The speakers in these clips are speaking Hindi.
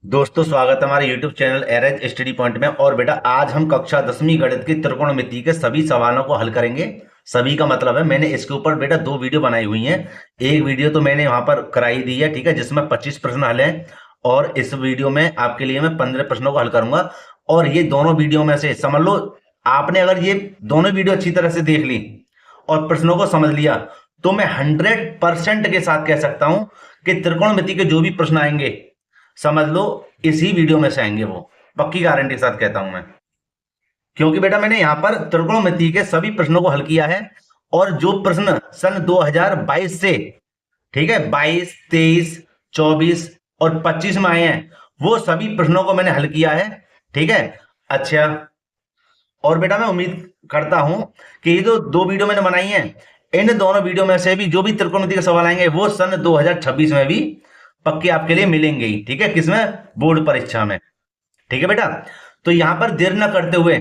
दोस्तों, स्वागत है हमारे YouTube channel arrays study point में। और बेटा, आज हम कक्षा 10वीं गणित की त्रिकोणमिति के सभी सवालों को हल करेंगे। सभी का मतलब है मैंने इसके ऊपर बेटा 2 वीडियो बनाई हुई हैं। एक वीडियो तो मैंने वहां पर कराई दी है, ठीक है, जिसमें 25 प्रश्न हल हैं। और इस वीडियो में आपके लिए मैं 15 प्रश्नों को हल करूंगा। और ये दोनों वीडियो में से समझ लो, आपने अगर ये दोनों वीडियो अच्छी तरह से देख ली और प्रश्नों को समझ लिया, तो मैं 100% के साथ कह सकता हूं कि त्रिकोणमिति के जो भी प्रश्न आएंगे, समझ लो इसी वीडियो में से आएंगे। वो पक्की गारंटी के साथ कहता हूं मैं, क्योंकि बेटा मैंने यहां पर त्रिकोणमिति के सभी प्रश्नों को हल किया है। और जो प्रश्न सन 2022 से, ठीक है, 22, 23, 24 और 25 में आए हैं, वो सभी प्रश्नों को मैंने हल किया है। ठीक है। अच्छा, और बेटा मैं उम्मीद करता हूं कि ये जो 2 वीडियो मैंने बनाई हैं, इन दोनों वीडियो में से भी जो भी त्रिकोणमिति के सवाल आएंगे वो सन 2026 में भी पक्के आपके लिए मिलेंगे ही। ठीक है, किसमें? बोर्ड परीक्षा में। ठीक है बेटा, तो यहां पर देर न करते हुए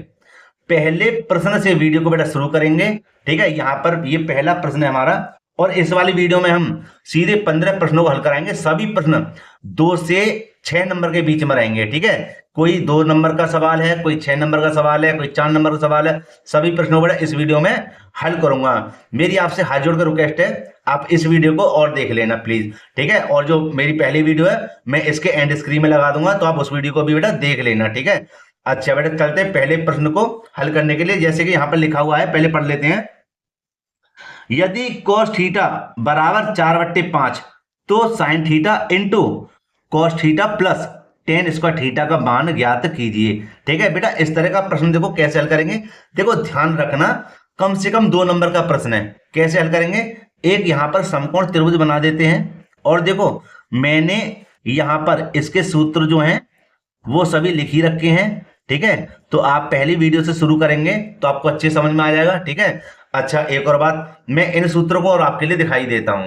पहले प्रश्न से वीडियो को बेटा शुरू करेंगे। ठीक है, यहां पर ये पहला प्रश्न है हमारा। और इस वाली वीडियो में हम सीधे 15 प्रश्नों को हल कराएंगे। सभी प्रश्न 2 से 6 नंबर के बीच में रहेंगे। ठीक है, कोई 2 नंबर का सवाल है, कोई 6 नंबर का सवाल है, कोई 4 नंबर का सवाल है। सभी प्रश्नों को बेटा इस वीडियो में हल करूंगा। मेरी आपसे हाथ जोड़कर रिक्वेस्ट है, आप इस वीडियो को और देख लेना प्लीज। ठीक है, और जो मेरी पहली वीडियो है मैं इसके एंड स्क्रीन में लगा दूंगा, तो आप उस वीडियो को भी बेटा देख लेना। ठीक है। अच्छा बेटा, चलते हैं पहले प्रश्न को हल करने के लिए। जैसे कि यहां पर लिखा हुआ है, पहले पढ़ लेते हैं। यदि cos थीटा बराबर 4/5, तो sin theta into cos theta plus ten square theta का मान ज्ञात कीजिए। ठीक है बेटा, इस तरह का प्रश्न देखो कैसे हल करेंगे। देखो ध्यान रखना, कम से कम 2 नंबर का प्रश्न है। कैसे हल करेंगे? एक यहां पर समकोण त्रिभुज बना देते हैं। और देखो मैंने यहां पर इसके सूत्र जो हैं वो सभी लिख ही रखे हैं। ठीक है, तो आप पहली वीडियो से शुरू करेंगे तो आपको अच्छे समझ में आ जाएगा। ठीक है। अच्छा, एक और बात, मैं इन सूत्रों को और आपके लिए दिखाई देता हूं।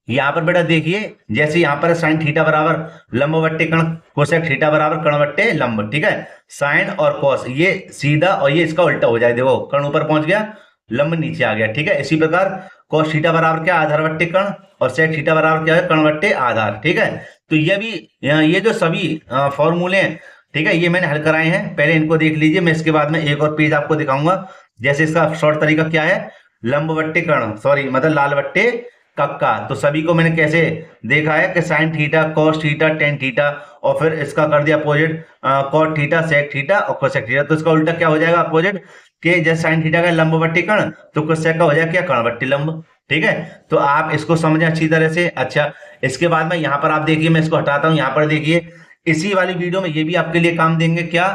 यहां पर बेटा देखिए, जैसे यहां पर साइन थीटा बराबर लंब बट्टे कर्ण, कोसेक थीटा बराबर कर्ण बट्टे लंब। ठीक है, साइन और कॉस ये सीधा और ये इसका उल्टा हो जाए। देखो कर्ण ऊपर पहुंच गया, लंब नीचे आ गया। ठीक है, इसी प्रकार कॉस थीटा बराबर क्या? आधार बट्टे कर्ण। और सेक थीटा बराबर क्या है? कर्ण बट्टे आधार। ठीक है, तो ये भी ये जो सभी फॉर्मूले हैं, ठीक है, ये मैंने हल कराए हैं। पहले इनको देख लीजिए, मैं इसके बाद में एक और पेज आपको दिखाऊंगा। जैसे इसका शॉर्ट तरीका क्या है? लंब बट्टे कर्ण, सॉरी मतलब लाल बट्टे कक्का। तो सभी को मैंने कैसे देखा है कि sine theta, cos theta, tan theta, और फिर इसका कर दिया opposite cot theta, sec theta और कोसेक थीटा। तो इसका उल्टा क्या हो जाएगा? अपोजिट के जैसे साइन थीटा का लंब बट्टी कर्ण, तो कोसेक का हो जाएगा क्या? कर्ण बट्टी लंब। ठीक है, तो आप इसको समझें अच्छी तरह से। अच्छा, इसके बाद में यहाँ पर आप देखिए, मैं इसको हटाता हूँ। यहाँ पर देखिए, इसी वाली वीडियो में ये भी आपके लिए काम देंगे। क्या?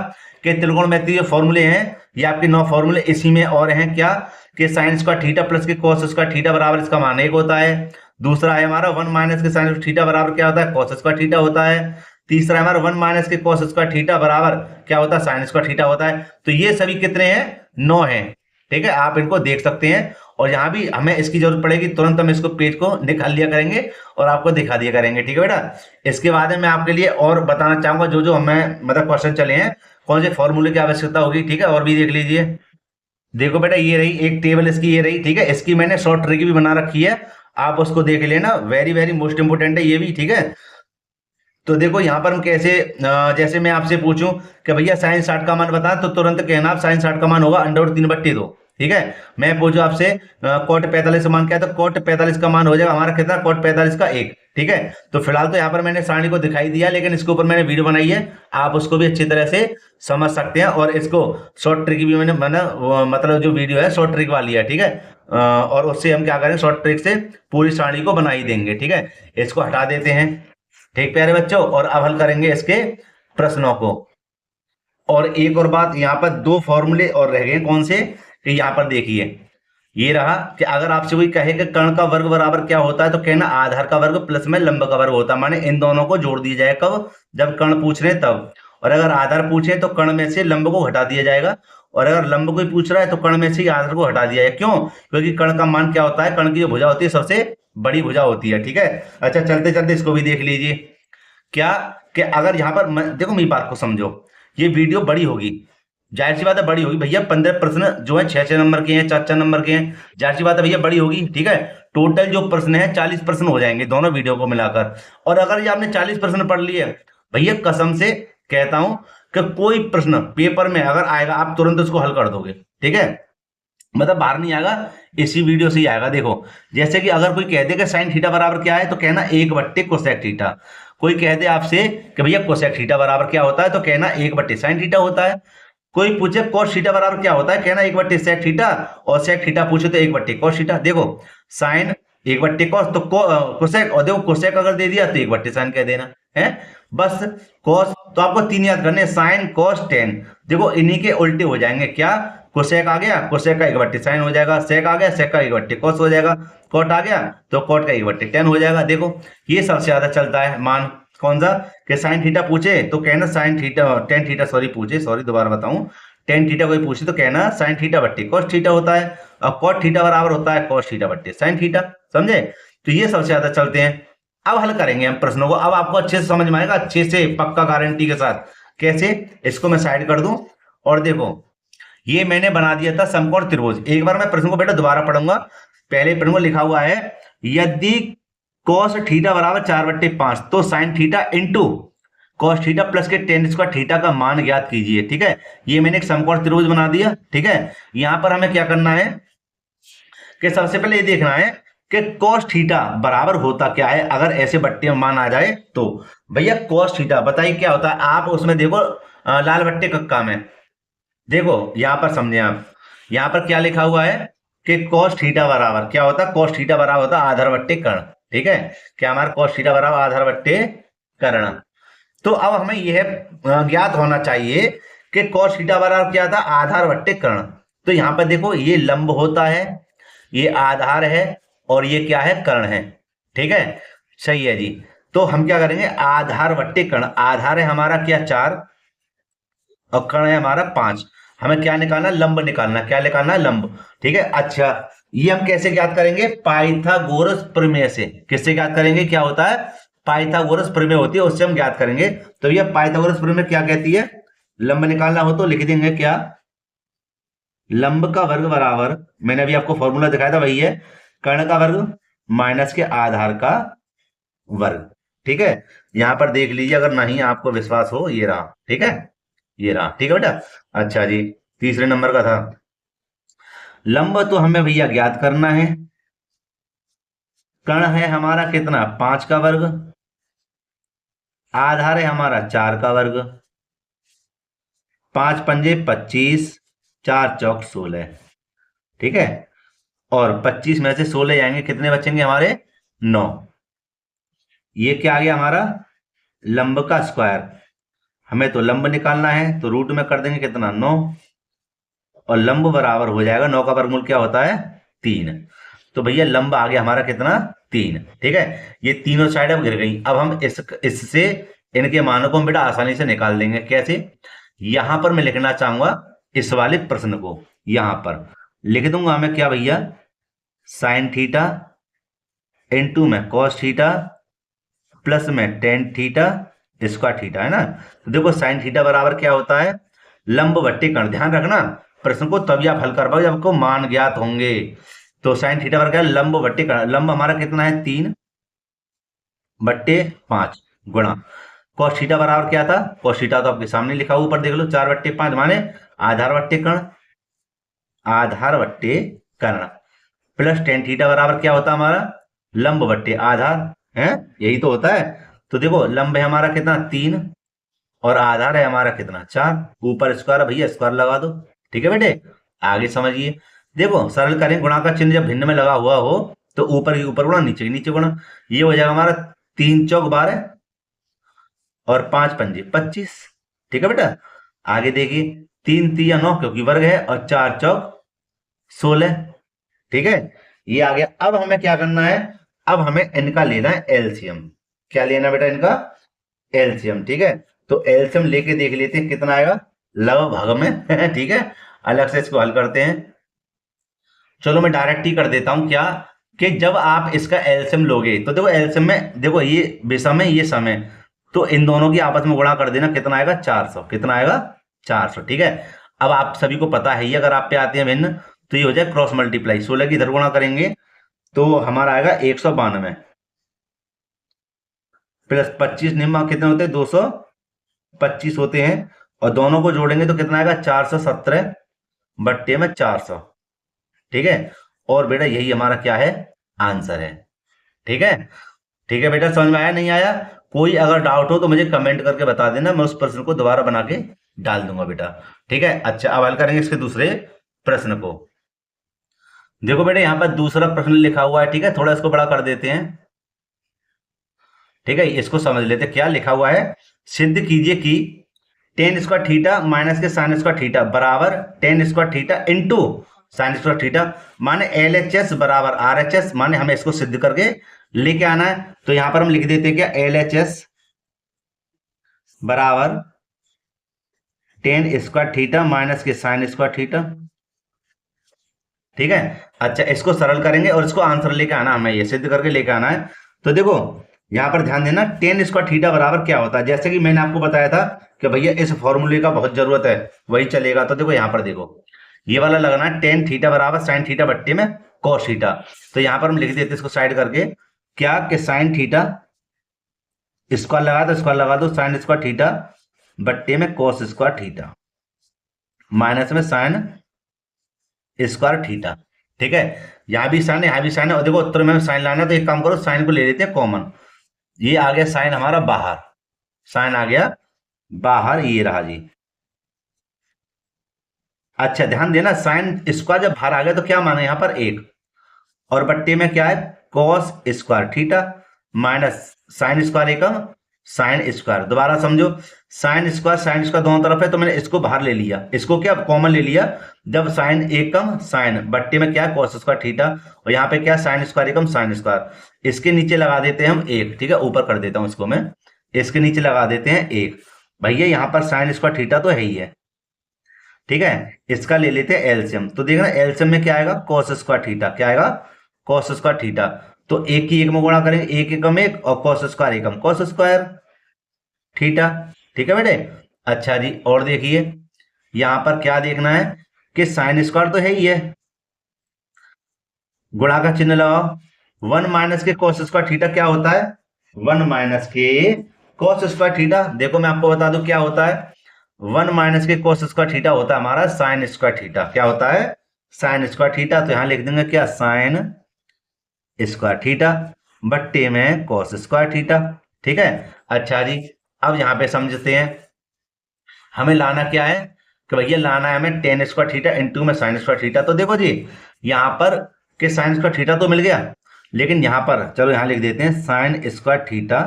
कि त्रिकोणमिति जो फॉर्मूले हैं, ये आपके 9 फॉर्मूले इसी में और हैं। क्या? कि साइन स्क्वायर थीटा प्लस के कॉस स्क्वायर थीटा बराबर इसका मान 1 होता है। दूसरा है हमारा 1 माइनस के साइन थीटा बराबर क्या होता है? कॉस स्क्वायर थीटा होता है। तीसरा है हमारा 1 माइनस के कॉस स्क्वायर थीटा बराबर क्या होता है? साइन स्क्वायर थीटा होता है। तो ये सभी कितने हैं? 9 हैं। ठीक है, आप इनको देख सकते हैं। और यहाँ भी हमें इसकी जरूरत पड़ेगी तुरंत हम इसको पेज को निकाल लिया करेंगे और आपको दिखा दिया करेंगे। ठीक है बेटा, इसके बाद में मैं आपके लिए और बताना चाहूंगा जो जो हमें मतलब क्वेश्चन चले हैं, कौन से फॉर्मूले की आवश्यकता होगी। ठीक है, और भी देख लीजिए। देखो बेटा, ये रही एक टेबल इसकी, ये रही। ठीक है, इसकी मैंने शॉर्ट ट्रिक भी बना रखी है, आप उसको देख लेना। वेरी वेरी मोस्ट इंपोर्टेंट है ये भी। ठीक है, तो देखो यहाँ पर हम कैसे जैसे मैं आपसे पूछूं कि भैया साइन 60 का मान बता, तो तुरंत कहना आप साइन 60 का मान होगा √3/2। ठीक है, मैं पूछूं आपसे कॉट 45 का मान क्या है, तो कॉट 45 का मान हो जाएगा हमारा कितना? कॉट 45 का 1। ठीक है, तो फिलहाल तो यहाँ पर मैंने सारणी को दिखाई दिया, लेकिन इसके ऊपर मैंने वीडियो बनाई है, आप उसको भी अच्छी तरह से समझ सकते हैं। और इसको शॉर्ट ट्रिक भी मैंने मतलब जो वीडियो है शॉर्ट ट्रिक वाली है। ठीक है, और उससे हम क्या करें, शॉर्ट ट्रिक से पूरी सारणी को बना ही देंगे। ठीक है, इसको हटा देते हैं। ठीक प्यारे बच्चों, और अब हल करेंगे इसके प्रश्नों को। और एक और बात, यहाँ पर 2 फॉर्मूले और रह गए। कौन से? कि यहाँ पर देखिए, ये रहा कि अगर आपसे कोई कहे कि कर्ण का वर्ग बराबर क्या होता है, तो कहना आधार का वर्ग प्लस में लंब का वर्ग होता है। माने इन दोनों को जोड़ दिया जाए कब? जब कर्ण पूछ रहे तब। और अगर आधार पूछे तो कर्ण में से लंब को हटा दिया जाएगा। और अगर लंब कोई पूछ रहा है तो कर्ण में से आधार को हटा दिया जाए। क्यों? क्योंकि कर्ण का मान क्या होता है? कर्ण की जो भुजा होती है सबसे बड़ी भुजा होती है। ठीक है, अच्छा चलते चलते इसको भी देख लीजिए। क्या? कि अगर यहां पर देखो मेरी बात को समझो, ये वीडियो बड़ी होगी, जाहिर सी बात है बड़ी होगी भैया। 15 प्रश्न जो है 6-6 नंबर के हैं, 4-4 नंबर के हैं, जाहिर सी बात है भैया बड़ी होगी। ठीक है, टोटल जो प्रश्न है 40 प्रश्न हो जाएंगे दोनों वीडियो को मिलाकर। और अगर ये आपने 40 प्रश्न पढ़ लिए भैया कसम से कहता हूं कि कोई प्रश्न पेपर में अगर आएगा आप तुरंत उसको हल कर दोगे, ठीक है, मतलब बाहर नहीं आएगा, इसी वीडियो से ही आएगा। देखो जैसे कि अगर कोई कह दे कि साइन थीटा बराबर क्या है, तो कहना 1 बट्टे कोसेक थीटा। कोई कह दे आपसे कि भैया कोसेक थीटा बराबर क्या होता है, तो कहना 1 बट्टे साइन थीटा होता है। कोई पूछे कॉस थीटा बराबर क्या होता है, कहना 1 बट्टे सेक थीटा, और सेक थीटा पूछे तो 1 बट्टे कॉस थीटा। देखो साइन 1 बट्टे कॉस, तो कोसेक, और देखो कोसेक अगर दे दिया तो 1 बट्टे साइन कह देना है बस। कॉस तो आपको 3 याद करने, साइन कॉस टेन, देखो इन्हीं के उल्टे हो जाएंगे। क्या, कोसेक आ गया, कोसेक का 1 बट्टे साइन हो जाएगा, सेक आ गया, सेक का 1 बट्टे कॉस हो जाएगा, कॉट आ गया तो कॉट का 1 बट्टे टेन हो जाएगा। देखो ये सबसे ज्यादा चलता है मान, कौन सा, कि साइन थीटा पूछे तो कहना sine theta, tan theta sorry पूछे, सॉरी दोबारा बताऊं, टेन थीटा कोई पूछे तो कहना साइन थीटा बट्टे कॉस थीटा होता है, और कॉट थीटा बराबर होता है कॉस थीटा बट्टे साइन थीटा। समझे, तो ये सबसे ज्यादा चलते हैं। अब हल करेंगे हम प्रश्नों को, अब आपको अच्छे से समझ में आएगा, अच्छे से पक्का गारंटी के साथ। कैसे, इसको मैं साइड कर दूं, और देखो ये मैंने बना दिया था समकोण त्रिभुज। एक बार मैं प्रश्न को बेटा दोबारा पढ़ूंगा, पहले प्रश्न को लिखा हुआ है, यदि cos थीटा बराबर 4/5, तो sine theta into cos theta plus के टेन स्क्वायर थीटा का मान ज्ञात कीजिए। ठीक है, ये मैंने एक समकोण त्रिभुज बना दिया। ठीक है, यहां पर हमें क्या करना है कि सबसे पहले ये देखना है कि cos थीटा बराबर होता क्या है, अगर ऐसे बट्टे में मान आ जाए तो। भैया cos थीटा बताइए क्या होता है, आप उसमें देखो लाल बट्टे कक्का में देखो, यहां पर समझे आप, यहां पर क्या लिखा हुआ है कि cos थीटा बराबर क्या होता है, cos थीटा बराबर होता है आधार बट्टे कर्ण। ठीक है, क्या हमारा cos थीटा बराबर आधार बट्टे कर्ण। तो अब हमें यह ज्ञात होना चाहिए कि cos थीटा बराबर क्या था, आधार बट्टे कर्ण। तो यहां पर देखो ये लंब होता है, ये आधार है, और ये क्या है, कर्ण है। ठीक है, सही है जी। तो हम क्या करेंगे, आधार बट्टे कर्ण, आधार है हमारा क्या 4, और कर्ण है हमारा 5। हमें क्या निकालना, लंब निकालना, क्या निकालना, लंब। ठीक है, अच्छा ये हम कैसे ज्ञात करेंगे, पाइथागोरस प्रमेय से। किससे ज्ञात करेंगे, क्या होता है, पाइथागोरस प्रमेय होती है, उससे हम ज्ञात करेंगे। तो ये पाइथागोरस प्रमेय क्या कहती है, लंब निकालना हो तो लिख देंगे क्या, लंब का वर्ग बराबर, मैंने अभी आपको फॉर्मूला दिखाया था वही है, कर्ण का वर्ग माइनस के आधार का वर्ग। ठीक है, यहां पर देख लीजिए अगर नहीं आपको विश्वास हो, ये रहा। ठीक है, ये रहा। ठीक है बेटा, अच्छा जी, तीसरे नंबर का था, लंब तो हमें भैया ज्ञात करना है। कर्ण है हमारा कितना, 5 का वर्ग, आधार है हमारा 4 का वर्ग, 5 पंजे 25, 4 चौक 16। ठीक है, और 25 में से 16 जाएंगे, कितने बचेंगे हमारे, 9। ये क्या आ गया हमारा, लंब का स्क्वायर। हमें तो लंब निकालना है, तो रूट में कर देंगे कितना, 9, और लंब बराबर हो जाएगा 9 का वर्गमूल क्या होता है, 3। तो भैया लंब आ गया हमारा कितना, 3। ठीक है, ये तीनों साइड अब गिर गई। अब हम इससे इनके मानों को हम बेटा आसानी से निकाल देंगे। कैसे, यहां पर मैं लिखना चाहूंगा इस वाले प्रश्न को, यहां पर लिख दूंगा मैं क्या भैया, साइन थीटा इंटू में कॉस थीटा प्लस में टेन थीटा स्क्वायर थीटा, है ना। तो देखो साइन थीटा बराबर क्या होता है, लंब बट्टे कर्ण। ध्यान रखना प्रश्न को तभी आप हल कर पाओगे जब आपको मान ज्ञात होंगे। तो साइन थीटा बराबर क्या है, लंब बट्टे कर्ण, लंब हमारा कितना है 3/5 गुणा कॉस थीटा बराबर क्या था, कॉस थीटा तो आपके सामने लिखा हुआ, ऊपर देख लो 4/5 माने आधार बट्टे कर्ण, आधार बट्टे कर्ण, प्लस टेन थीटा बराबर क्या होता है हमारा, लंब बट्टे आधार, है यही तो होता है। तो देखो लंब है हमारा कितना 3, और आधार है हमारा कितना 4, ऊपर स्क्वायर भैया स्क्वायर लगा दो। ठीक है बेटे, आगे समझिए, देखो सरल करें, गुणा का चिन्ह जब भिन्न में लगा हुआ हो तो ऊपर की ऊपर गुणा, नीचे की नीचे गुणा। ये हो जाएगा हमारा 3 चौक 12, और 5 पंजे 25। ठीक है बेटा, आगे देखिए 3 तिया 9 क्योंकि वर्ग है, और 4 चौक 16। ठीक है, ये आ गया। अब हमें क्या करना है, अब हमें इनका लेना है एलसीएम। क्या लेना बेटा, इनका एलसीएम। ठीक है, तो एलसीएम लेके देख लेते हैं कितना आएगा, लगभग में ठीक है, अलग से इसको हल करते हैं। चलो मैं डायरेक्ट ही कर देता हूं, क्या कि जब आप इसका एलसीएम लोगे तो देखो एलसीएम में देखो ये विषम है ये सम है, तो इन दोनों की आपस में गुणा कर देना, कितना आएगा 400, कितना आएगा 400। ठीक है, अब आप सभी को पता है ही, अगर आप पे आते हैं भिन्न तो ये हो जाए क्रॉस मल्टीप्लाई, 16 की इधर गुणा करेंगे तो हमारा आएगा 192 प्लस 25 निम्न कितने होते हैं 225 होते हैं, और दोनों को जोड़ेंगे तो कितना आएगा 417 बट्टे में 400। ठीक है, और बेटा यही हमारा क्या है आंसर है। ठीक है, ठीक है बेटा, समझ में आया नहीं आया? कोई अगर डाउट हो तो मुझे कमेंट करके बता देना, मैं उस प्रश्न को दोबारा बना के डाल दूंगा बेटा। ठीक है, अच्छा अब हल करेंगे इसके दूसरे प्रश्न को। देखो बेटा यहाँ पर दूसरा प्रश्न लिखा हुआ है, ठीक है, थोड़ा इसको बड़ा कर देते हैं। ठीक है, इसको समझ लेते हैं क्या लिखा हुआ है। सिद्ध कीजिए कि टेन स्क्वायर थीटा माइनस के साइन स्क्वायर थीटा बराबर ten square theta into sine square theta, माने एल एच एस बराबर आर एच एस, माने हमें इसको सिद्ध करके लेके आना है। तो यहां पर हम लिख देते हैं क्या, एल एच एस बराबर टेन स्क्वायर थीटा माइनस के साइन स्क्वायर थीटा। ठीक है, अच्छा इसको सरल करेंगे और इसको आंसर लेके आना, हमें ये सिद्ध करके लेके आना है। तो देखो यहां पर ध्यान देना, टेन स्क्वायर थीटा बराबर क्या होता है, जैसे कि मैंने आपको बताया था कि भैया इस फॉर्मूले का बहुत जरूरत है, वही चलेगा। तो देखो यहां पर देखो ये वाला लगना है, टेन थीटा बराबर साइन थीटा बट्टे में कॉस थीटा। तो यहां पर हम लिख देते इसको साइड करके क्या, कि साइन थीटा स्क्वायर लगा दो साइन स्क्वायर थीटा बट्टे में कॉस स्क्वायर थीटा माइनस में साइन स्क्वायर थीटा। ठीक है, यहां भी साइन है यहां भी साइन है, और देखो उत्तर में साइन लाना है तो एक काम करो साइन को ले लेते हैं कॉमन। ये आ गया साइन हमारा बाहर, साइन आ गया बाहर, ये रहा जी। अच्छा ध्यान देना, साइन स्क्वायर जब बाहर आ गया तो क्या माना यहां पर एक, और बट्टे में क्या है cos square theta minus sine square एकम साइन स्क्वायर। दोबारा समझो, साइन स्क्वायर दोनों तरफ है, तो मैंने इसको बाहर ले लिया, इसको क्या कॉमन ले लिया। जब साइन एकम साइन बट्टे में क्या कॉस स्क्वायर थीटा, और यहाँ पे क्या साइन स्क्वायर एकम साइन स्क्वायर, इसके नीचे लगा देते हैं हम एक। ठीक है, ऊपर कर देता हूं इसको मैं, इसके नीचे लगा देते हैं एक। भैया यहाँ पर साइन स्क्वायर थीटा तो है ही है। ठीक है, इसका ले लेते हैं एलसीएम। तो देखना एलसीएम में क्या आएगा कॉस स्क्वायर थीटा, क्या आएगा कॉस स्क्वायर थीटा। तो एक की एक में गुणा करेंगे, एक एकम एक और कॉस स्क्वायर एकम कॉस स्क्वायर थीटा। ठीक है बेटे, अच्छा जी और देखिए यहां पर क्या देखना है कि साइन स्क्वायर तो है ही है, गुणा का चिन्ह लगाओ। वन माइनस के कॉस स्क्वायर थीटा क्या होता है, वन माइनस के कॉस स्क्वायर थीटा। देखो मैं आपको बता दूं क्या होता है, वन माइनस के कॉस स्क्वायर थीटा होता है हमारा साइन स्क्वायर थीटा। क्या होता है साइन स्क्वायर थीटा। तो यहां लिख देंगे क्या, साइन स्क्वायर थीटा बट्टे में कॉस स्क्वायर थीटा। ठीक है, अच्छा जी अब यहां पे समझते हैं हमें लाना क्या है, कि भैया लाना है हमें टेन स्क्वायर थीटा इंटू में साइन स्क्वायर थीटा। तो देखो जी यहां पर के साइन स्क्वायर थीटा तो मिल गया, लेकिन यहां पर चलो यहां लिख देते हैं साइन स्क्वायर थीटा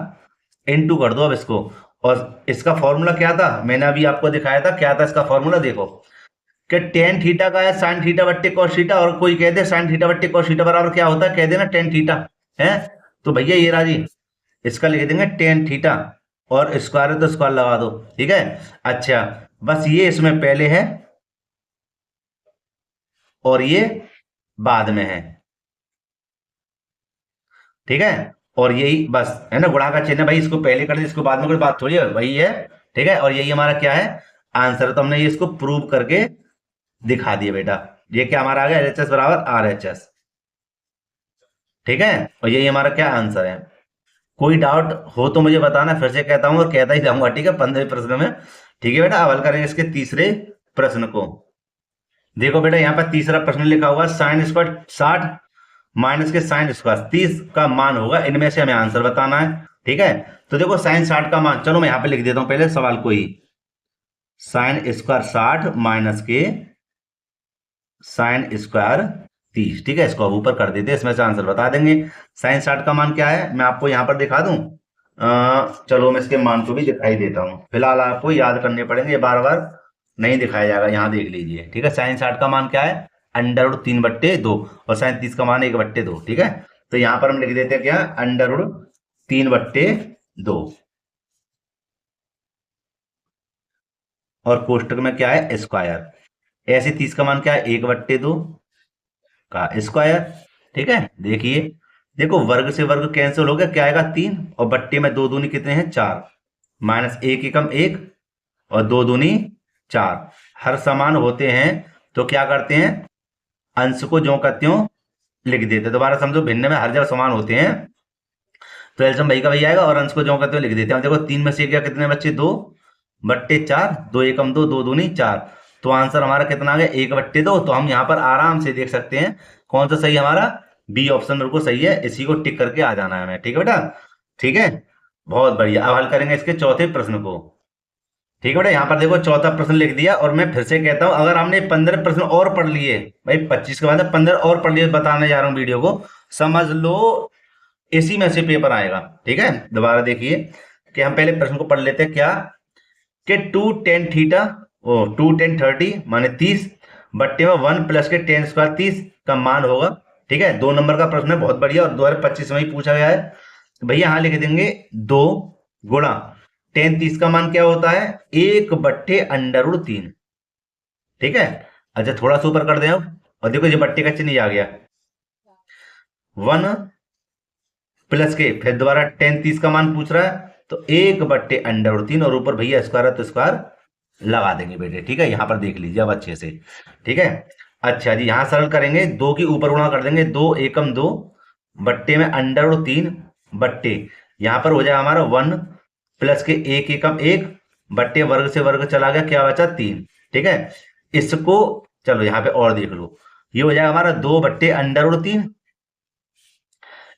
इंटू कर दो अब इसको। और इसका फॉर्मूला क्या था, मैंने अभी आपको दिखाया था क्या था इसका फॉर्मूला। देखो कि टेन थीटा का है साइन थीटा बट्टे कॉस थीटा, और कोई कह दे साइन थीटा बट्टे कॉस थीटा बराबर क्या होता है, कह देना टेन थीटा है। तो भैया ये राजी इसका लिख देंगे टेन थीटा, और स्क्वायर है तो स्क्वायर लगा दो। ठीक है, अच्छा बस ये इसमें पहले है और ये बाद में है। ठीक है, और यही बस है ना, गुणा का चिन्ह भाई, इसको पहले कर दे इसको बाद में, कोई बात थोड़ी है, वही है। ठीक है, और यही हमारा क्या है आंसर। तो हमने ये इसको प्रूव करके दिखा दिया बेटा। ये क्या हमारा आ गया, एलएचएस बराबर आरएचएस। ठीक है, और यही हमारा क्या आंसर है। कोई डाउट हो तो मुझे बताना, फिर से कहता हूं और कहता ही जाऊंगा। ठीक है, 15 प्रश्न में। ठीक है बेटा, अब हल करेंगे इसके तीसरे प्रश्न को। देखो बेटा यहाँ पर तीसरा प्रश्न लिखा हुआ साइन स्क्वायर 60 माइनस के साइन स्क्वायर 30 का मान होगा, इनमें से हमें आंसर बताना है। ठीक है, तो देखो साइन 60 का मान, चलो मैं यहाँ पे लिख देता हूं पहले सवाल को ही, साइन स्क्वायर 60 माइनस के साइन स्क्वायर 30। ठीक है, इसको अब ऊपर कर देते हैं, इसमें से आंसर बता देंगे। साइन 60 का मान क्या है, मैं आपको यहाँ पर दिखा दूं। चलो मैं इसके मान को भी दिखाई देता हूँ, फिलहाल आपको याद करने पड़ेंगे, बार बार नहीं दिखाया जाएगा, यहाँ देख लीजिए। ठीक है, साइन 60 का मान क्या है, अंडर रूट 3/2, और साइन 30 का मान 1/2। ठीक है, तो यहाँ पर हम लिख देते हैं क्या, अंडर रूट 3/2, और कोष्टक में क्या है स्क्वायर। ऐसे 30 का मान क्या है 1/2 का स्क्वायर। ठीक है, देखिए देखो वर्ग से वर्ग कैंसिल हो गया, क्या आएगा 3, और बट्टे में 2 दूनी कितने हैं 4, माइनस 1 एकम 1 और 2 दूनी 4। हर समान होते हैं तो क्या करते हैं, अंश को ज्यों का त्यों लिख देते। दोबारा समझो, भिन्न में हर जगह समान होते हैं तो एल्सियम वही का वही आएगा और अंश को जो करते हुए लिख देते हैं। अब देखो 3 में से क्या कितने बच्चे 2/4, 2 एकम 2, 2 दूनी 4। तो आंसर हमारा कितना आ गया 1/2। तो हम यहाँ पर आराम से देख सकते हैं कौन सा सही हमारा, बी ऑप्शन बिल्कुल सही है। इसी को टिक करके आ जाना है हमें। ठीक है बेटा, ठीक है, बहुत बढ़िया। अब हल करेंगे इसके चौथे प्रश्न को। ठीक है बेटा, यहाँ पर देखो चौथा प्रश्न लिख दिया और मैं फिर से कहता हूं अगर हमने 15 प्रश्न और पढ़ लिए, भाई 25 के बाद 15 और पढ़ लिए, बताने जा रहा हूँ वीडियो को, समझ लो इसी में से पेपर आएगा। ठीक है, दोबारा देखिए कि हम पहले प्रश्न को पढ़ लेते हैं क्या, कि 2 tan θ, 2 tan 30 माने 30 बट्टे में 1 प्लस के tan स्क्वायर 30 का मान होगा। ठीक है, 2 नंबर का प्रश्न है, बहुत बढ़िया, और 2025 में ही पूछा गया है। तो भैया यहां लिख देंगे 2 गुणा tan 30 का मान क्या होता है 1/√3। ठीक है, अच्छा थोड़ा सा ऊपर कर दें अब, और देखो ये बट्टे का चिन्ह आ गया, 1 प्लस के, फिर दोबारा tan 30 का मान पूछ रहा है तो 1/√3, और ऊपर भैया स्क्वायर है तो स्क्वायर लगा देंगे बेटे। ठीक है, यहां पर देख लीजिए अब अच्छे से। ठीक है, अच्छा जी, यहां सरल करेंगे, 2 की ऊपर गुणा कर देंगे, 2 एकम 2 बट्टे में √3 बट्टे, यहां पर हो जाएगा हमारा 1 प्लस के 1 एकम 1 बट्टे, वर्ग से वर्ग चला गया, क्या बचा 3। ठीक है, इसको चलो यहां पे और देख लो, ये हो जाएगा हमारा 2/√3।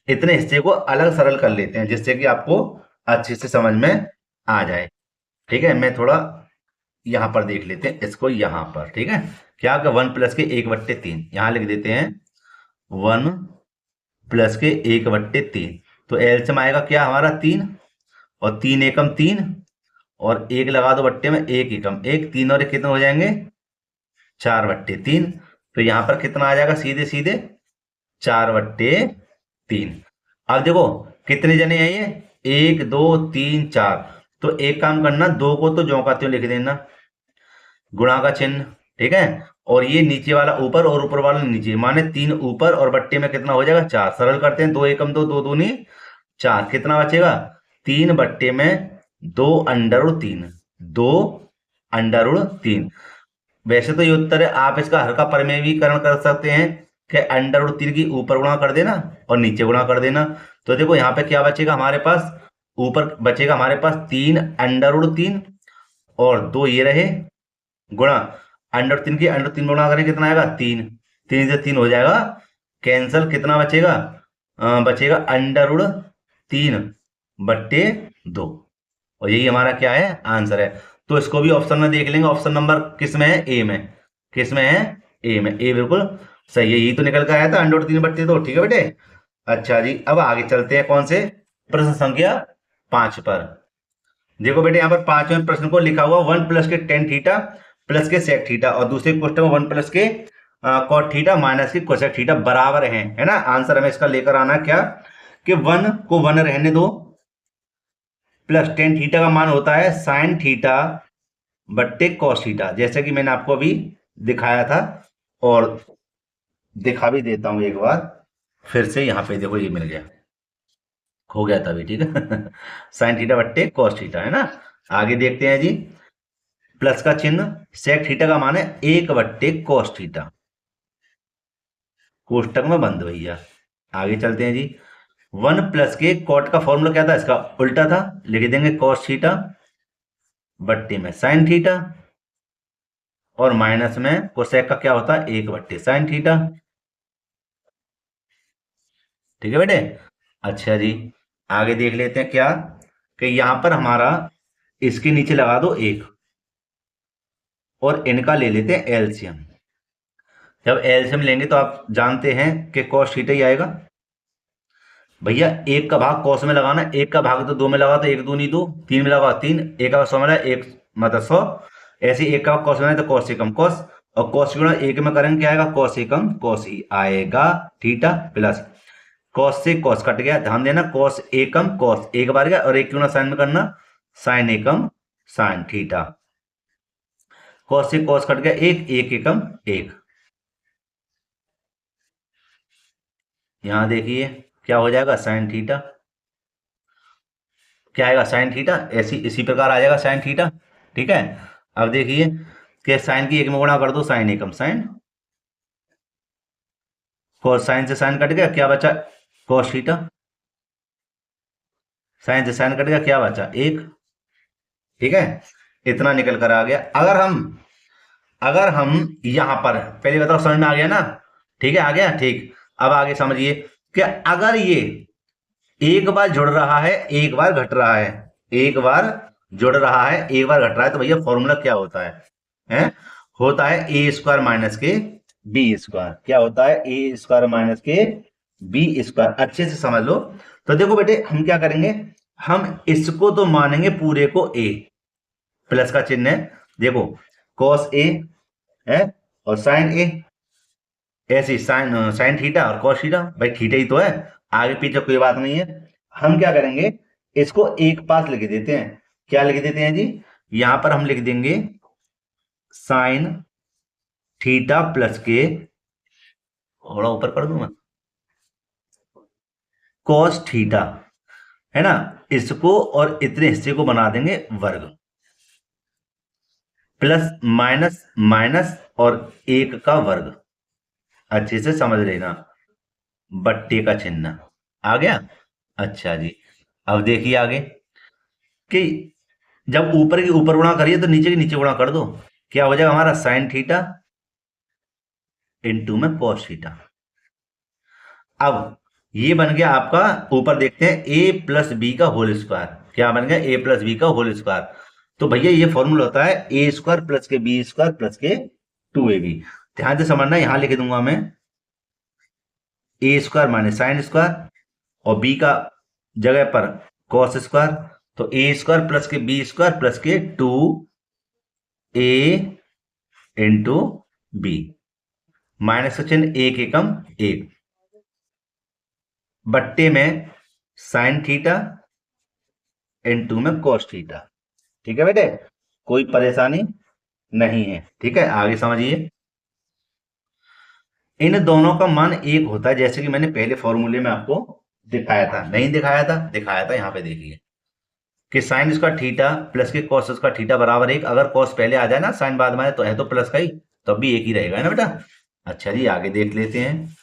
इतने हिस्से को अलग सरल कर लेते हैं जिससे कि आपको अच्छे से समझ में आ जाए। ठीक है, मैं थोड़ा यहां पर देख लेते हैं इसको, यहां पर ठीक है, क्या का 1 प्लस के 1/3 यहां लिख देते हैं, 1 प्लस के 1/3। तो एलसीएम आएगा क्या हमारा 3, और 3 एकम 3, और 1 लगा दो बट्टे में, 1 एकम 1, 3 और 1 कितने हो जाएंगे 4/3। तो यहां पर कितना आ जाएगा सीधे सीधे 4/3। अब देखो कितने जने हैं ये, 1 2 3 4। तो एक काम करना, 2 को तो ज्यों का त्यों लिख देना, गुणा का चिन्ह। ठीक है, और ये नीचे वाला ऊपर और ऊपर वाला नीचे, माने 3 ऊपर और बट्टे में कितना हो जाएगा 4। सरल करते हैं, 2 एकम 2, 2 दूनी 4, कितना बचेगा 3 बट्टे में 2/3, 2/3। वैसे तो ये उत्तर है, आप इसका हल्का परिमेयीकरण कर सकते हैं कि √3 की ऊपर गुणा कर देना और नीचे गुणा कर देना। तो देखो यहाँ पे क्या बचेगा हमारे पास, ऊपर बचेगा हमारे पास 3/3, और 2 ये रहे, गुणा √3 की √3 गुणा करें कितना आएगा 3, 3 से 3 हो जाएगा कैंसल, कितना बचेगा बचेगा √3/2, और यही हमारा क्या है आंसर है। तो इसको भी ऑप्शन में देख लेंगे, ऑप्शन नंबर किस में है, ए में। किस में है, ए में, ए बिल्कुल सही है, यही तो निकल के आया था √3/2। ठीक है बेटे, अच्छा जी, अब आगे चलते हैं कौन से, प्रश्न संख्या 5 पर। देखो बेटे यहाँ पर 5वें प्रश्न को लिखा हुआ 1 प्लस के tan थीटा प्लस के sec थीटा, और दूसरे क्वेश्चन में 1 प्लस के cot थीटा माइनस के cosec थीटा बराबर है ना। आंसर हमें इसका लेकर आना क्या, कि 1 को 1 रहने दो, प्लस tan थीटा का मान होता है sin थीटा बट्टे cos थीटा, जैसे कि मैंने आपको अभी दिखाया था, और दिखा भी देता हूं एक बार फिर से। यहाँ पे देखो ये मिल गया, हो गया था अभी। ठीक है sin थीटा बट्टे cos थीटा है ना। आगे देखते हैं जी, प्लस का चिन्ह, sec थीटा का मान है 1/cos थीटा, कोष्टक में बंद भैया। आगे चलते हैं जी, 1 प्लस के cot का फॉर्मूला क्या था, इसका उल्टा था, लिख देंगे cos थीटा बट्टे में sin थीटा, और माइनस में cosec का क्या होता है 1/sin थीटा। ठीक है बेटे, अच्छा जी, आगे देख लेते हैं क्या, कि यहां पर हमारा इसके नीचे लगा दो 1, और इनका ले लेते हैं एलसीएम। जब एलसीएम लेंगे तो आप जानते हैं कि cos थीटा ही आएगा भैया। 1 का भाग cos में लगाना, 1 का भाग तो 2 में लगा तो 1 दूनी 2, 3 में लगा 3, 1 का 100 में लगा 1 मतलब 100, ऐसे 1 का cos में तो cos एकम cos, और cos गुणा 1 में करेंगे क्या आएगा cos एकम cos ही आएगा थीटा, प्लस cos से cos कट गया, ध्यान देना cos एकम cos एक बार गया, और 1 गुणा साइन में करना sin एकम sin थीटा, cos से cos कट गया 1 एकम 1। यहां देखिए क्या हो जाएगा sin थीटा, क्या आएगा sin थीटा, ऐसी इसी प्रकार आ जाएगा sin थीटा। ठीक है, अब देखिए कि साइन की 1 में गुणा कर दो sin एकम sin, cos sin से sin कट गया, क्या बचा cos थीटा, साइन से साइन कट गया, क्या बचा 1। ठीक है, इतना निकल कर आ गया। अगर हम यहां पर पहले बताओ, समझ में आ गया ना? ठीक है, आ गया, ठीक। अब आगे समझिए कि अगर ये एक बार जुड़ रहा है, एक बार घट रहा है, एक बार जुड़ रहा है, एक बार घट रहा है, तो भैया फॉर्मूला क्या होता है? हैं? होता है ए स्क्वायर माइनस के बी स्क्वायर। क्या होता है? ए स्क्वायर माइनस के बी स्क्वायर। अच्छे से समझ लो। तो देखो बेटे, हम क्या करेंगे, हम इसको तो मानेंगे पूरे को ए, प्लस का चिन्ह है, देखो कॉस ए है और साइन ए, ऐसी साइन साइन थीटा और कॉस थीटा, भाई थीटा ही तो है, आगे पीछे कोई बात नहीं है। हम क्या करेंगे, इसको एक पास लिख देते हैं। क्या लिख देते हैं जी? यहां पर हम लिख देंगे साइन थीटा प्लस के, थोड़ा ऊपर कर दूं मैं, कॉस थीटा, है ना? इसको और इतने हिस्से को बना देंगे वर्ग, प्लस माइनस माइनस और एक का वर्ग। अच्छे से समझ लेना, बट्टे का चिन्ह आ गया। अच्छा जी, अब देखिए आगे कि जब ऊपर की ऊपर गुणा करिए तो नीचे की नीचे गुणा कर दो। क्या हो जाएगा हमारा? साइन थीटा इंटू में कॉस थीटा। अब ये बन गया आपका, ऊपर देखते हैं ए प्लस बी का होल स्क्वायर। क्या बन गया? ए प्लस बी का होल स्क्वायर। तो भैया ये फॉर्मूला होता है ए स्क्वायर प्लस के बी स्क्वायर प्लस के 2ab। ध्यान से समझना, यहां लिख दूंगा मैं ए स्क्वायर माइनस साइन स्क्वायर और बी का जगह पर कॉस स्क्वायर। तो ए स्क्वायर प्लस के बी स्क्वायर प्लस के 2a इंटू बी, माइनस का चिन्ह, एक एकम एक, बट्टे में साइन थीटा इंटू में कॉस थीटा। ठीक है बेटे, कोई परेशानी नहीं है। ठीक है, आगे समझिए। इन दोनों का मान एक होता है, जैसे कि मैंने पहले फॉर्मूले में आपको दिखाया था, नहीं दिखाया था? दिखाया था। यहां पे देखिए कि साइन स्क्वायर थीटा प्लस के कॉस स्क्वायर थीटा बराबर एक। अगर कॉस पहले आ जाए ना, साइन बाद में आए, तो है तो प्लस का ही, तो भी एक ही रहेगा, है ना बेटा? अच्छा जी, आगे देख लेते हैं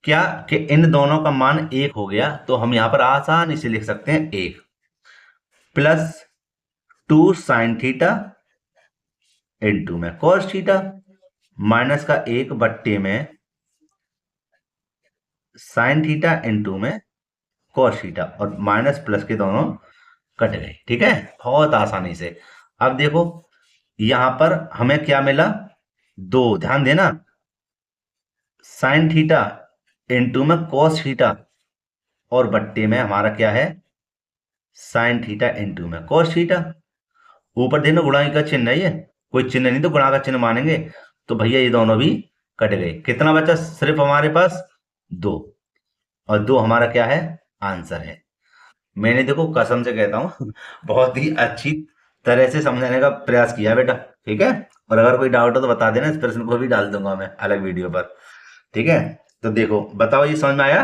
क्या कि इन दोनों का मान एक हो गया, तो हम यहां पर आसानी से लिख सकते हैं एक प्लस 2 sin थीटा इंटू में कॉस थीटा, माइनस का एक बट्टे में साइन थीटा इंटू में कॉस थीटा, और माइनस प्लस के दोनों कट गए। ठीक है, बहुत आसानी से। अब देखो यहां पर हमें क्या मिला? 2, ध्यान देना, साइन थीटा इंटू में कॉस थीटा और बट्टे में हमारा क्या है? साइन थीटा इंटू में कॉस थीटा। ऊपर देखना गुणा का चिन्ह है, ये कोई चिन्ह नहीं तो गुणा का चिन्ह मानेंगे। तो भैया ये दोनों भी कट गए। कितना बचा सिर्फ हमारे पास? 2, और 2 हमारा क्या है? आंसर है। मैंने देखो कसम से कहता हूं बहुत ही अच्छी तरह से समझाने का प्रयास किया बेटा। ठीक है, और अगर कोई डाउट हो तो बता देना, इस प्रश्न को भी डाल दूंगा मैं अलग वीडियो पर। ठीक है, तो देखो बताओ, ये समझ में आया?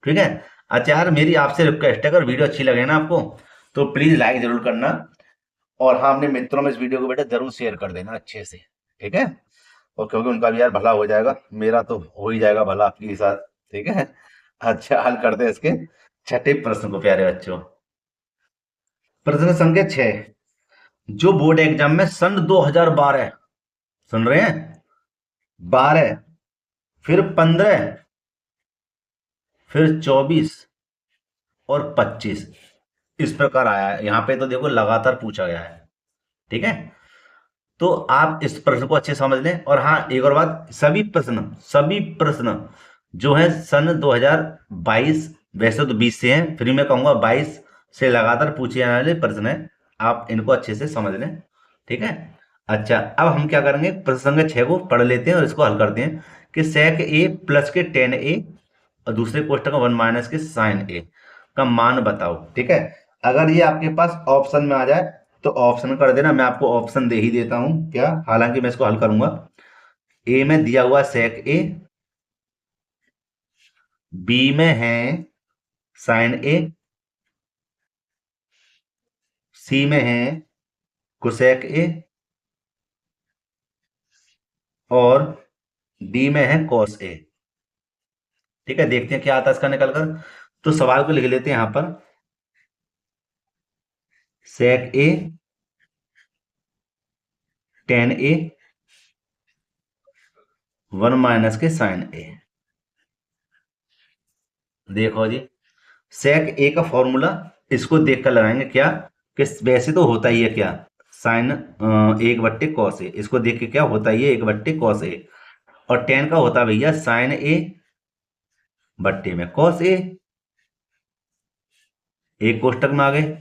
ठीक है। अच्छा यार, मेरी आपसे रिक्वेस्ट है, अगर वीडियो अच्छी लगे ना आपको तो प्लीज लाइक जरूर करना, और हाँ, अपने मित्रों में इस वीडियो को बेटा जरूर शेयर कर देना अच्छे से। ठीक है, और क्योंकि उनका भी यार भला हो जाएगा, मेरा तो हो ही जाएगा भला आपके साथ। ठीक है। अच्छा, हल करते हैं इसके छठे प्रश्न को प्यारे बच्चों। प्रश्न संख्या 6, जो बोर्ड एग्जाम में सन 2012, सुन रहे हैं, 12, फिर 15, फिर 24 और 25 इस प्रकार आया है। यहां पे तो देखो लगातार पूछा गया है। ठीक है, तो आप इस प्रश्न को अच्छे से समझ लें। और हाँ, एक और बात, सभी प्रश्न जो है सन 2022, वैसे तो 20 से हैं, फिर मैं कहूंगा 22 से लगातार पूछे जाने वाले प्रश्न है। आप इनको अच्छे से समझ लें। ठीक है। अच्छा, अब हम क्या करेंगे, प्रश्न संख्या 6 को पढ़ लेते हैं और इसको हल करते हैं कि sec a प्लस के tan a और दूसरे कोष्टक में 1 माइनस के sin a का मान बताओ। ठीक है, अगर ये आपके पास ऑप्शन में आ जाए तो ऑप्शन कर देना, मैं आपको ऑप्शन दे ही देता हूं क्या, हालांकि मैं इसको हल करूंगा। ए में दिया हुआ sec a, बी में है sin a, सी में है cosec a और डी में है cos a। ठीक है, देखते हैं क्या आता है इसका निकल कर। तो सवाल को लिख लेते हैं यहां पर सेक ए टेन ए 1 माइनस के साइन ए। देखो जी, सेक ए का फॉर्मूला इसको देखकर लगाएंगे क्या, कि वैसे तो होता ही है क्या, साइन 1/cos ए। इसको देख के क्या होता ही है, 1/cos ए। और टेन का होता है भैया साइन ए बट्टे में कॉस ए। एक कोष्टक में आ गए।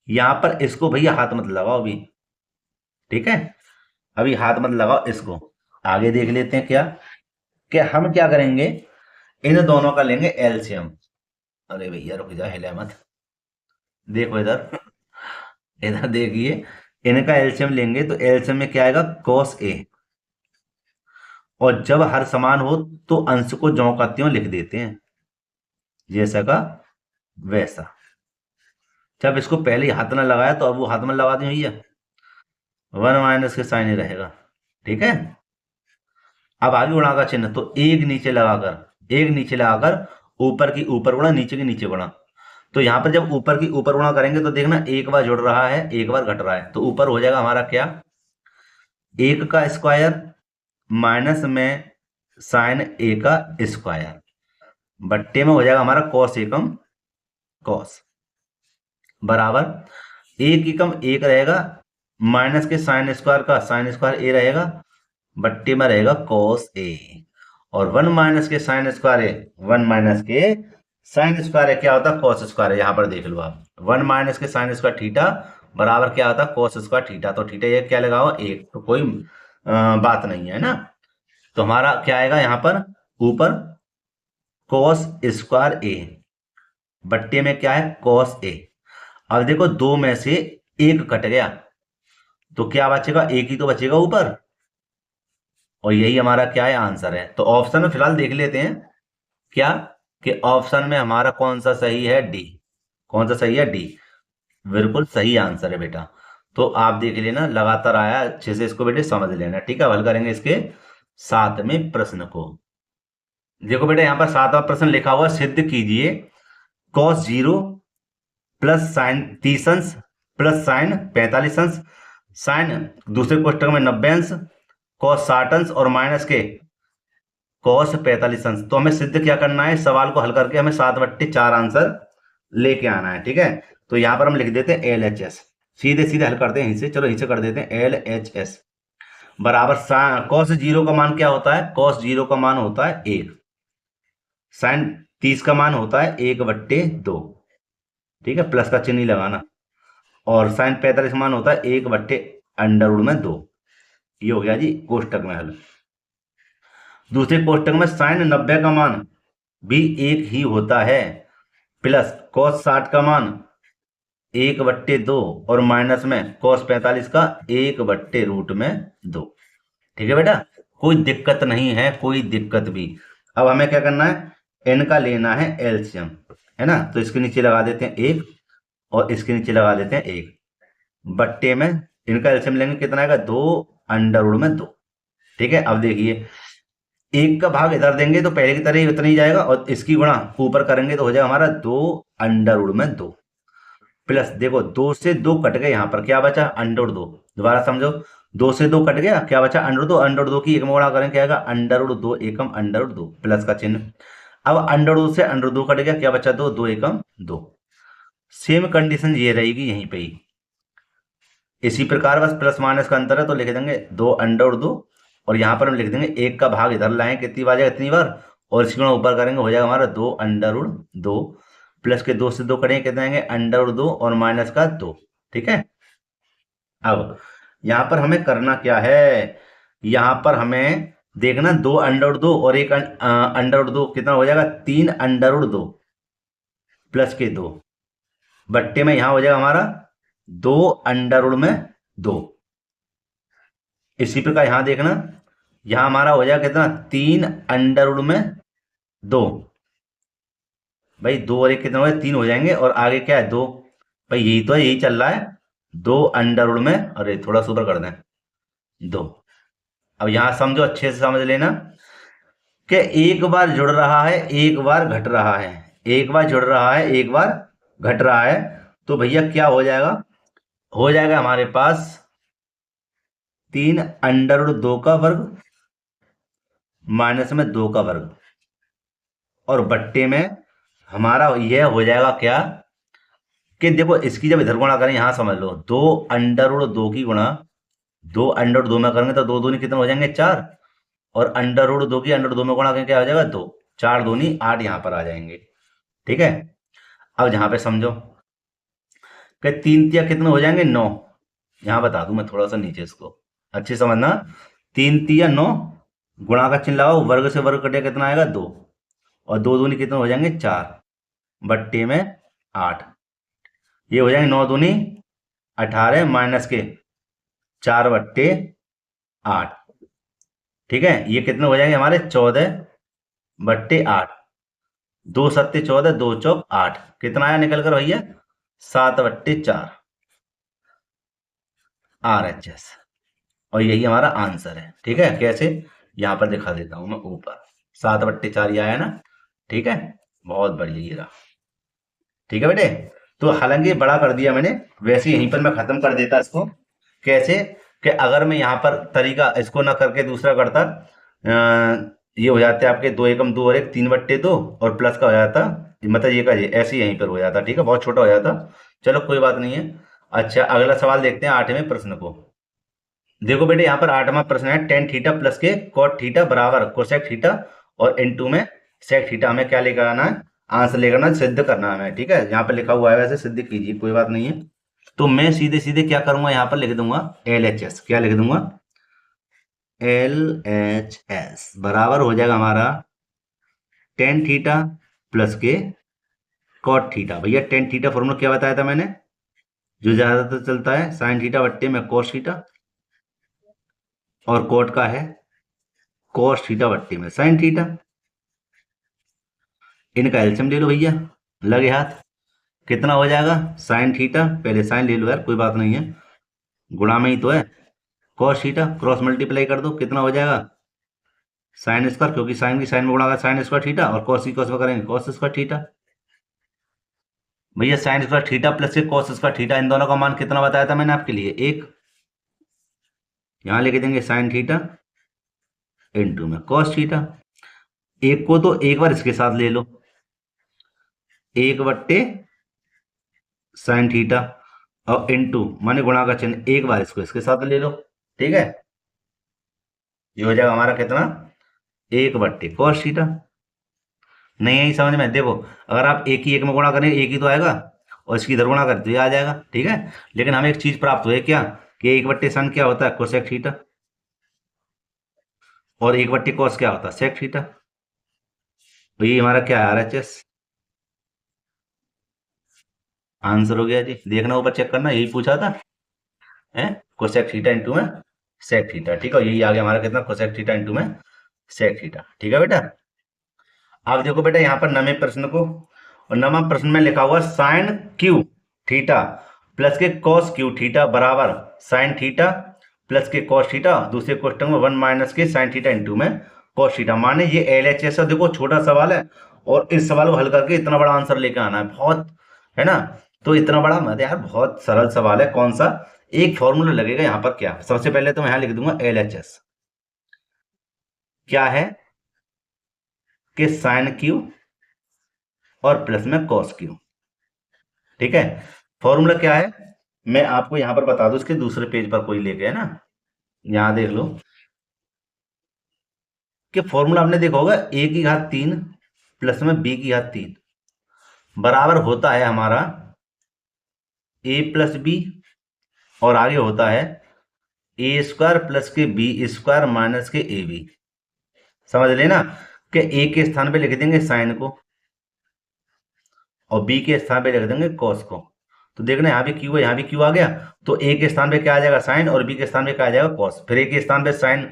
यहां पर इसको भैया हाथ मत लगाओ अभी, ठीक है, अभी हाथ मत लगाओ इसको। आगे देख लेते हैं क्या, कि हम क्या करेंगे, इन दोनों का लेंगे एलसीएम। अरे भैया रुक जा, हिले मत। देखो इधर, इधर देखिए, इनका एलसीएम लेंगे तो एलसीएम में क्या आएगा, कॉस ए। और जब हर समान हो तो अंश को ज्यों का त्यों लिख देते हैं, जैसा का वैसा। जब इसको पहले ही हाथ ना लगाया तो अब वो हाथ में लगा दें भैया, 1 माइनस के साइन ही रहेगा, ठीक है। अब आगे गुणा का चिन्ह, तो एक नीचे लगाकर ऊपर की ऊपर गुणा, नीचे की नीचे गुणा। तो यहां पर जब ऊपर की ऊपर गुणा करेंगे तो देखना एक बार जुड़ रहा है, एक बार घट रहा है। तो ऊपर हो जाएगा हमारा क्या, 1 का स्क्वायर माइनस में साइन ए का स्क्वायर, बट्टे में हो जाएगा हमारा कॉस एकम कॉस, बराबर एक एकम एक रहेगा, माइनस के साइन स्क्वायर का साइन स्क्वायर ए रहेगा, बट्टे में रहेगा कॉस ए। और 1 माइनस के साइन स्क्वायर ए, 1 माइनस के साइन स्क्वायर ए क्या होता है, कॉस स्क्वायर है। यहां पर देख लो आप, 1 माइनस के साइन स्क्वायर थीटा बराबर क्या होता है, कॉस स्क्वायर थीटा। तो थीटा ये क्या लगाओ, एक, तो कोई बात नहीं है ना। तो हमारा क्या आएगा यहां पर, ऊपर कॉस स्क्वायर ए बट्टे में क्या है, कॉस ए। अब देखो दो में से एक कट गया तो क्या बचेगा, एक ही तो बचेगा ऊपर। और यही हमारा क्या है, आंसर है। तो ऑप्शन में फिलहाल देख लेते हैं क्या, कि ऑप्शन में हमारा कौन सा सही है, डी। कौन सा सही है, डी, बिल्कुल सही आंसर है बेटा। तो आप देख लेना, लगातार आया, अच्छे से इसको बेटे समझ लेना, ठीक है। हल करेंगे इसके 7वें प्रश्न को। देखो बेटा यहाँ पर 7वां प्रश्न लिखा हुआ, सिद्ध कीजिए cos 0 प्लस साइन 30 अंश प्लस साइन 45 अंश साइन दूसरे कोष्टक में 90 अंश cos 60 अंश और माइनस के cos 45 अंश। तो हमें सिद्ध क्या करना है, सवाल को हल करके हमें 7/4 आंसर लेके आना है, ठीक है। तो यहां पर हम लिख देते हैं LHS, सीधे सीधे हल करते हैं यहीं से, चलो यहीं से कर देते हैं LHS बराबर cos 0 का मान क्या होता है, cos 0 का मान होता है 1, साइन 30 का मान होता है 1/2, ठीक है, प्लस का चिन्ह नहीं लगाना। और साइन 45 का मान होता है 1/√2। ये हो गया जी कोष्टक में हल। दूसरे कोष्टक में साइन 90 का मान भी 1 ही होता है, प्लस cos 60 का मान 1/2 और माइनस में cos 45 का 1/√2। ठीक है बेटा, कोई दिक्कत नहीं है, कोई दिक्कत भी। अब हमें क्या करना है, इनका लेना है एलसीएम, है ना। तो इसके नीचे लगा देते हैं 1 और इसके नीचे लगा देते हैं 1, बट्टे में इनका एलसीएम लेंगे, कितना आएगा, 2√2। ठीक है। अब देखिए, 1 का भाग इधर देंगे तो पहले की तरह ही उतना ही जाएगा, और इसकी गुणा ऊपर करेंगे तो हो जाएगा हमारा 2√2 प्लस, देखो 2 से 2 कट गए, यहां पर क्या बचा, √2। दोबारा समझो, 2 से 2 कट गया, क्या बचा, √2। √2 की एक में गुणा करें क्या आएगा, √2 एकम √2 प्लस का चिन्ह। अब √2 से √2 कट गया, क्या बचा, 2 एकम 2। सेम कंडीशन ये रहेगी यहीं पे ही, इसी प्रकार बस प्लस माइनस का अंतर है, तो लिख देंगे 2 और यहां पर हम लिख देंगे 1 का भाग इधर लाएं, कितनी बार जाएगा, इतनी बार, और इसकी गुणा ऊपर करेंगे, हो जाएगा हमारा 2 प्लस के 2 से 2 करेंगे, कितने आएंगे, √2 और माइनस का 2। ठीक है। अब यहां पर हमें करना क्या है, यहां पर हमें देखना 2 और 1 √2 कितना हो जाएगा, 3 प्लस के 2 बट्टे में यहां हो जाएगा हमारा 2 इसी प्रकार यहां देखना, यहां हमारा हो जाएगा कितना, 3 भाई 2 और 1 कितना हो गया, 3 हो जाएंगे, और आगे क्या है, 2। भाई यही तो है, यही चल रहा है, 2 अरे थोड़ा सुपर कर दें, 2। अब यहां समझो, अच्छे से समझ लेना कि एक बार जुड़ रहा है, एक बार घट रहा है, एक बार जुड़ रहा है, एक बार घट रहा है। तो भैया क्या हो जाएगा, हो जाएगा हमारे पास 3√2 का वर्ग माइनस में 2 का वर्ग, और बट्टे में हमारा यह हो जाएगा क्या कि देखो इसकी जब इधर गुणा करें, यहां समझ लो 2√2 की गुणा 2√2 में करेंगे तो 2 दूनी कितने हो जाएंगे 4, और √2 की √2 में गुणा करेंगे क्या हो जाएगा 2, 4 दूनी 8 यहाँ पर आ जाएंगे। ठीक है, अब जहां पे समझो कि 3 तिया कितने हो जाएंगे 9, यहां बता दूं मैं थोड़ा सा नीचे इसको अच्छे समझना। 3 तिया 9, गुणा का चिन्ह लगाओ, वर्ग से वर्ग कटे कितना आएगा 2, और 2 दूनी कितने हो जाएंगे 4, बट्टे में 8, ये हो जाएंगे 9 दूनी 18 माइनस के 4/8। ठीक है, ये कितने हो जाएंगे हमारे 14/8, 2×7 = 14, 2×4 = 8, कितना आया निकल कर भैया 7/4 RHS, और यही हमारा आंसर है। ठीक है, कैसे यहां पर दिखा देता हूं मैं ऊपर 7/4 आया ना। ठीक है, बहुत बढ़िया ये रहा। ठीक है बेटे, तो हालांकि बड़ा कर दिया मैंने, वैसे यहीं पर मैं खत्म कर देता इसको। कैसे कि अगर मैं यहाँ पर तरीका इसको ना करके दूसरा करता, ये हो जाते आपके 2 एकम 2 और 1 3/2, और प्लस का हो जाता मतलब ये का ये ऐसे ही यहीं पर हो जाता। ठीक है, बहुत छोटा हो जाता, चलो कोई बात नहीं है। अच्छा, अगला सवाल देखते हैं 8वें प्रश्न को। देखो बेटे यहाँ पर 8वां प्रश्न है, टेन थीटा प्लस के कॉट थीटा बराबर कोसेक थीटा, और इनटू में सेक थीटा। हमें क्या लेकर आना है, आंसर लेकर आना, सिद्ध करना है हमें। ठीक है, यहाँ पर लिखा हुआ है, वैसे सिद्ध कीजिए कोई बात नहीं है। तो मैं सीधे सीधे क्या करूंगा, यहाँ पर लिख दूंगा LHS। क्या लिख दूंगा LHS बराबर हो जाएगा हमारा टेन थीटा प्लस के कॉट थीटा। भैया टेन थीटा फॉर्मूला क्या बताया था मैंने, जो ज्यादातर चलता है साइन थीटा बट्टे में कोस थीटा, और कोट का है कोस थीटा बट्टे में साइन थीटा। इनका एल्सियम ले लो भैया, लगे हाथ, कितना हो जाएगा साइन थीटा, पहले साइन ले लो यार कोई बात नहीं है, गुणा में ही तो है कॉस थीटा, क्रॉस मल्टीप्लाई कर दो, कितना हो जाएगा साइन स्क्वायर, क्योंकि साइन की साइन में गुणा कर साइन स्क्वायर थीटा, और कॉस की कॉस में करेंगे कॉस स्क्वायर थीटा। भैया साइन स्क्वायर थीटा प्लस के कॉस स्क्वायर थीटा, इन दोनों का मान कितना बताया था मैंने आपके लिए 1, यहां लिख देंगे साइन थीटा इनटू में कॉस थीटा। एक को तो एक बार इसके साथ ले लो, 1/साइन थीटा, और इनटू माने गुणा का चिन्ह एक बार इसको इसके साथ ले लो। ठीक है, ये हो जाएगा हमारा कितना 1/cos थीटा। नहीं यही समझ में, देखो अगर आप एक ही एक में गुणा करें एक ही तो आएगा, और इसकी इधर गुणा करें तो ये आ जाएगा। ठीक है, लेकिन हमें एक चीज प्राप्त हुई क्या कि 1/sin क्या होता है कोसेक थीटा, और 1/cos क्या होता है सेक थीटा। तो ये हमारा क्या है RHS आंसर हो गया जी। देखना ऊपर चेक करना, यही पूछा था है कोसेक थीटा इंटू में सेक थीटा। ठीक है, यही आ गया हमारा कितना कोसेक थीटा इंटू में सेक थीटा। ठीक है बेटा, अब देखो बेटा यहाँ पर नवे प्रश्न को, और नवा प्रश्न में लिखा हुआ साइन क्यू थीटा प्लस के कॉस क्यू थीटा बराबर साइन थीटा प्लस के कॉस थीटा, दूसरे क्वेश्चन में 1 माइनस के साइन थीटा इंटू में कॉस थीटा। माने ये LHS है, देखो छोटा सवाल है, और इस सवाल को हल करके इतना बड़ा आंसर लेकर आना है, बहुत है ना। तो इतना बड़ा मत यार, बहुत सरल सवाल है। कौन सा एक फॉर्मूला लगेगा यहाँ पर, क्या सबसे पहले तो मैं यहाँ लिख दूंगा LHS क्या है कि साइन क्यू और प्लस में कॉस क्यू। ठीक है, फॉर्मूला क्या है मैं आपको यहां पर बता दूं, इसके दूसरे पेज पर कोई लेके है ना, यहां देख लो कि फॉर्मूला आपने देखा होगा A�3 प्लस में B�3 बराबर होता है हमारा A प्लस बी, और आगे होता है A² प्लस के B² माइनस के AB। समझ लेना कि A के स्थान पे लिख देंगे साइन को, और B के स्थान पे लिख देंगे कॉस को। तो देखना यहाँ भी क्यू है, यहाँ भी क्यू आ गया, तो A के स्थान पे क्या आ जाएगा साइन, और B के स्थान पे क्या आ जाएगा कॉस, फिर A के स्थान पे साइन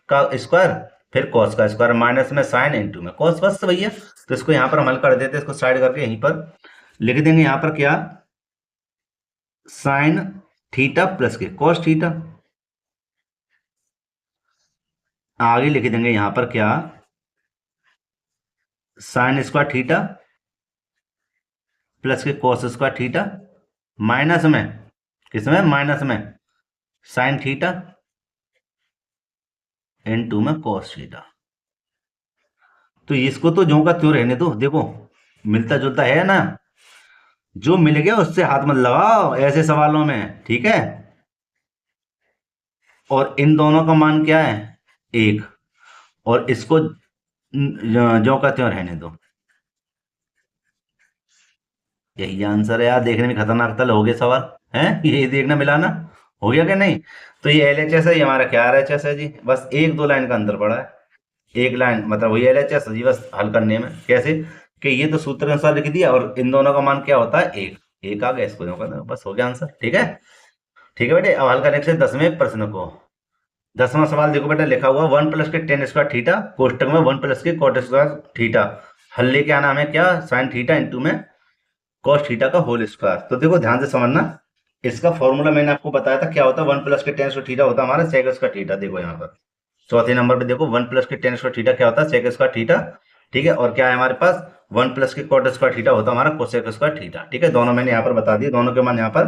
का स्क्वायर फिर कॉस का स्क्वायर माइनस में साइन इंटू में कॉस, बस भैया। तो इसको यहाँ पर हम हल कर देते हैं, इसको साइड करके यहीं पर लिख देंगे, यहाँ पर क्या साइन थीटा प्लस के कॉस थीटा, आगे लिख देंगे यहाँ पर क्या साइन स्क्वायर थीटा प्लस के कॉस स्क्वायर थीटा, माइनस में किसमें? माइनस में साइन थीटा N2 में कॉस थीटा। तो इसको तो ज्यों का त्यों रहने दो, देखो मिलता जुलता है ना, जो मिल गया उससे हाथ मत लगाओ ऐसे सवालों में, ठीक है। और इन दोनों का मान क्या है? एक। और इसको ज्यों का त्यों रहने दो। यही आंसर है यार, देखने में खतरनाक तल हो गए सवाल, है यही देखना मिलाना हो गया कि नहीं। तो ये LHS है, ये हमारा क्या RHS है जी, बस एक दो लाइन का अंतर पड़ा है। एक लाइन मतलब वही LHS जी, बस हल करने में कैसे कि ये तो सूत्र के अनुसार लिख दिया और इन दोनों का मान क्या होता है? एक। एक आ गया, इसको बस हो गया आंसर, ठीक है। ठीक है बेटे, अब हल करने से 10वें प्रश्न को। 10वां सवाल देखो बेटा, लिखा हुआ 1 प्लस के टेन स्क्वायर थीटा कोष्टक में 1 प्लस के कॉट स्क्वायर थीटा। हल लेके आना हमें क्या? साइन थीटा इंटू में कॉस थीटा का होल स्क्वायर। तो देखो ध्यान से समझना, इसका फॉर्मूला मैंने आपको बताया था क्या होता है। 1 प्लस के टेन स्क्वायर थीटा होता है हमारा सेक स्क्वायर थीटा। देखो यहाँ पर चौथे नंबर पे देखो 1 प्लस के टेन स्क्वायर थीटा क्या होता है? सेक स्क्वायर थीटा, ठीक है। और क्या है हमारे पास? 1 प्लस के कॉट स्क्वायर थीटा होता है हमारा कोसेक स्क्वायर थीटा, ठीक है। दोनों मैंने यहाँ पर बता दिए, दोनों के मान यहाँ पर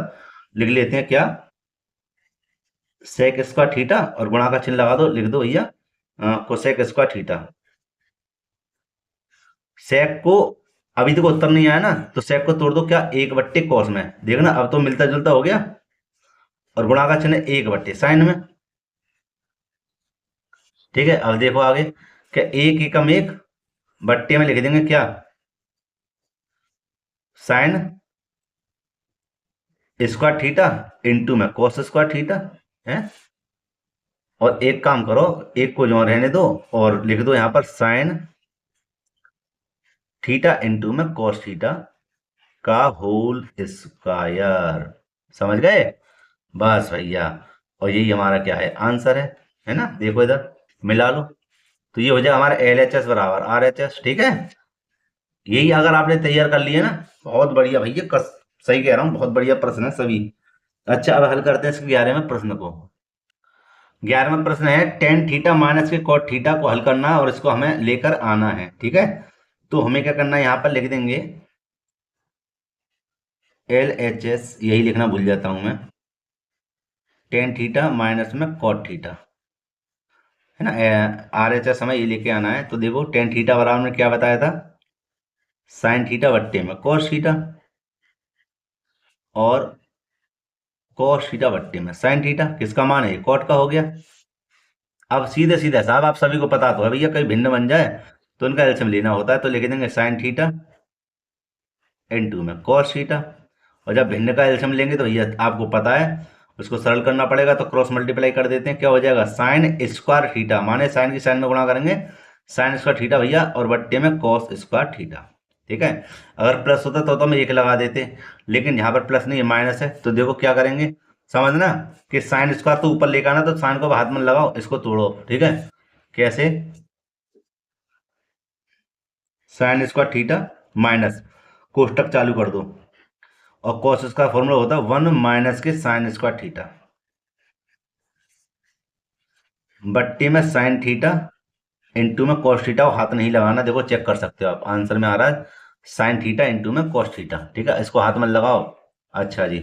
लिख लेते हैं क्या? सेक स्क्वायर थीटा और गुणा का चिन्ह लगा दो, लिख दो भैया कोसेक स्क्वायर थीटा। सेक को अभी तक उत्तर नहीं आया ना, तो सेक को तोड़ दो क्या? 1/cos कॉस में, देखना अब तो मिलता जुलता हो गया। और गुणा का चिन्ह 1/sin में, ठीक है। अब देखो आगे क्या, एक एकम एक बट्टे में लिख देंगे क्या? साइन स्क्वायर थीटा इंटू में कॉस स्क्वायर थीटा है। और एक काम करो, एक को जो रहने दो और लिख दो यहां पर साइन थीटा इंटू में कॉस थीटा का होल स्क्वायर। समझ गए? बस भैया, और यही हमारा क्या है? आंसर है ना। देखो इधर मिला लो, तो ये हो जाएगा हमारा LHS बराबर RHS, ठीक है। यही अगर आपने तैयार कर लिया ना, बहुत बढ़िया भैया, सही कह रहा हूँ, बहुत बढ़िया प्रश्न है सभी। अच्छा, अब हल करते हैं इसके 11वें प्रश्न को। 11वां प्रश्न है टेन थीटा माइनस के कॉट थीटा को हल करना है और इसको हमें लेकर आना है, ठीक है। तो हमें क्या करना है, यहाँ पर लिख देंगे LHS, यही लिखना भूल जाता हूं मैं, टेन थीटा माइनस में कॉट थीटा, है ना। RHS हमें ये लेके आना है। तो देखो टेन थीटा बराबर में क्या बताया था? साइन थीटा बट्टे में कॉस थीटा, और कॉस थीटा बट्टे में साइन थीटा, किसका मान है? कॉट का हो गया। अब सीधे सीधे साहब, आप सभी को पता तो है भैया, कहीं भिन्न बन जाए तो इनका एलसीएम लेना होता है। तो लिख देंगे साइन थीटा N2 में कॉस थीटा। और जब भिन्न का एलसीएम लेंगे तो भैया आपको पता है उसको सरल करना पड़ेगा, तो क्रॉस मल्टीप्लाई कर देते हैं। क्या हो जाएगा? साइन स्क्वायर थीटा, माने साइन की साइन में गुणा करेंगे, साइन स्क्वायर थीटा भैया, और बट्टे में कॉस स्क्वायर थीटा, ठीक है। अगर प्लस होता तो हम एक लगा देते, लेकिन यहाँ पर प्लस नहीं है, माइनस है। तो देखो क्या करेंगे, समझना कि साइन स्क्वायर तो ऊपर लेकर आना, तो साइन को हाथ में लगाओ, इसको तोड़ो, ठीक है। कैसे? साइन स्क्वायर थीटा माइनस, कोष्टक चालू कर दो, और कॉस इसका फॉर्मूला होता है 1 माइनस के साइन स्क्वायर थीटा बट्टे में साइन थीटा इंटू में कॉस थीटा। हाथ नहीं लगाना, देखो चेक कर सकते हो आप, आंसर में आ रहा है साइन थीटा इंटू में कॉस थीटा, ठीक है। इसको हाथ में लगाओ। अच्छा जी,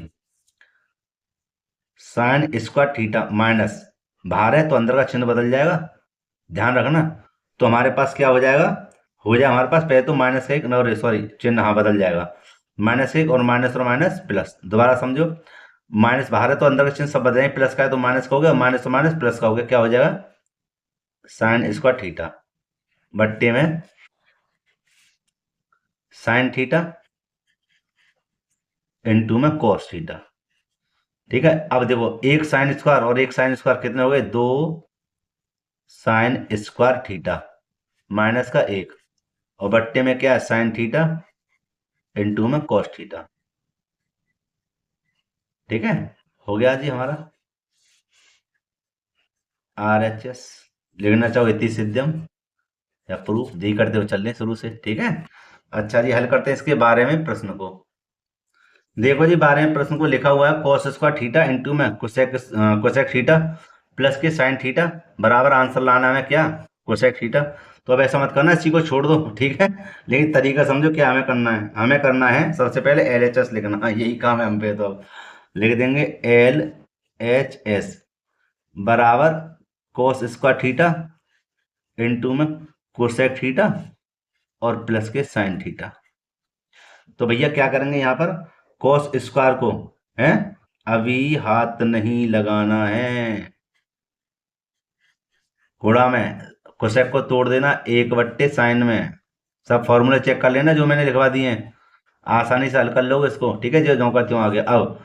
साइन स्क्वायर थीटा माइनस, बाहर है तो अंदर का चिन्ह बदल जाएगा, ध्यान रखना। तो हमारे पास क्या हो जाएगा? हो जाए हमारे पास पहले तो माइनस का एक, और सॉरी चिन्ह हाँ बदल जाएगा, माइनस एक और माइनस प्लस। दोबारा समझो, माइनस बाहर है तो अंदर का चिन्ह सब बदल जाएंगे, प्लस का है तो माइनस का हो गया, माइनस तो माइनस प्लस का हो गया। क्या हो जाएगा? साइन स्क्वायर थीटा बट्टे में साइन थीटा इंटू में कॉस थीटा, ठीक है। अब देखो एक साइन स्क्वायर और एक साइन स्क्वायर कितने हो गए? 2 साइन स्क्वायर थीटा माइनस का एक, और बट्टे में क्या है? साइन थीटा इंटू में कॉस थीटा, ठीक है। हो गया जी हमारा RHS। लिखना चाहो इति सिद्धम या प्रूफ दी करते हो चलने शुरू से, ठीक है। अच्छा जी, हल करते हैं इसके 12वें प्रश्न को। देखो जी 12वें प्रश्न को लिखा हुआ है कॉस स्क्वायर थीटा इंटू में कोसेक थीटा प्लस के साइन थीटा बराबर आंसर लाना है क्या? Cosec theta. तो अब ऐसा मत करना, इसी को छोड़ दो, ठीक है। लेकिन तरीका समझो क्या हमें करना है। हमें करना है सबसे पहले LHS लिखना, हाँ, यही काम है हम पे। तो अब लिख देंगे एल एच एस बराबर कोस स्क्वायर थीटा इनटू में कोसेक थीटा और प्लस के साइन थीटा। तो भैया क्या करेंगे यहाँ पर, कोस स्क्वायर को है अभी हाथ नहीं लगाना है, गुणा में कोसेक को तोड़ देना 1/sin में। सब फॉर्मूले चेक कर लेना जो मैंने लिखवा दिए हैं, आसानी से हल कर लोगे इसको, ठीक है। जो का त्यों आ गया। अब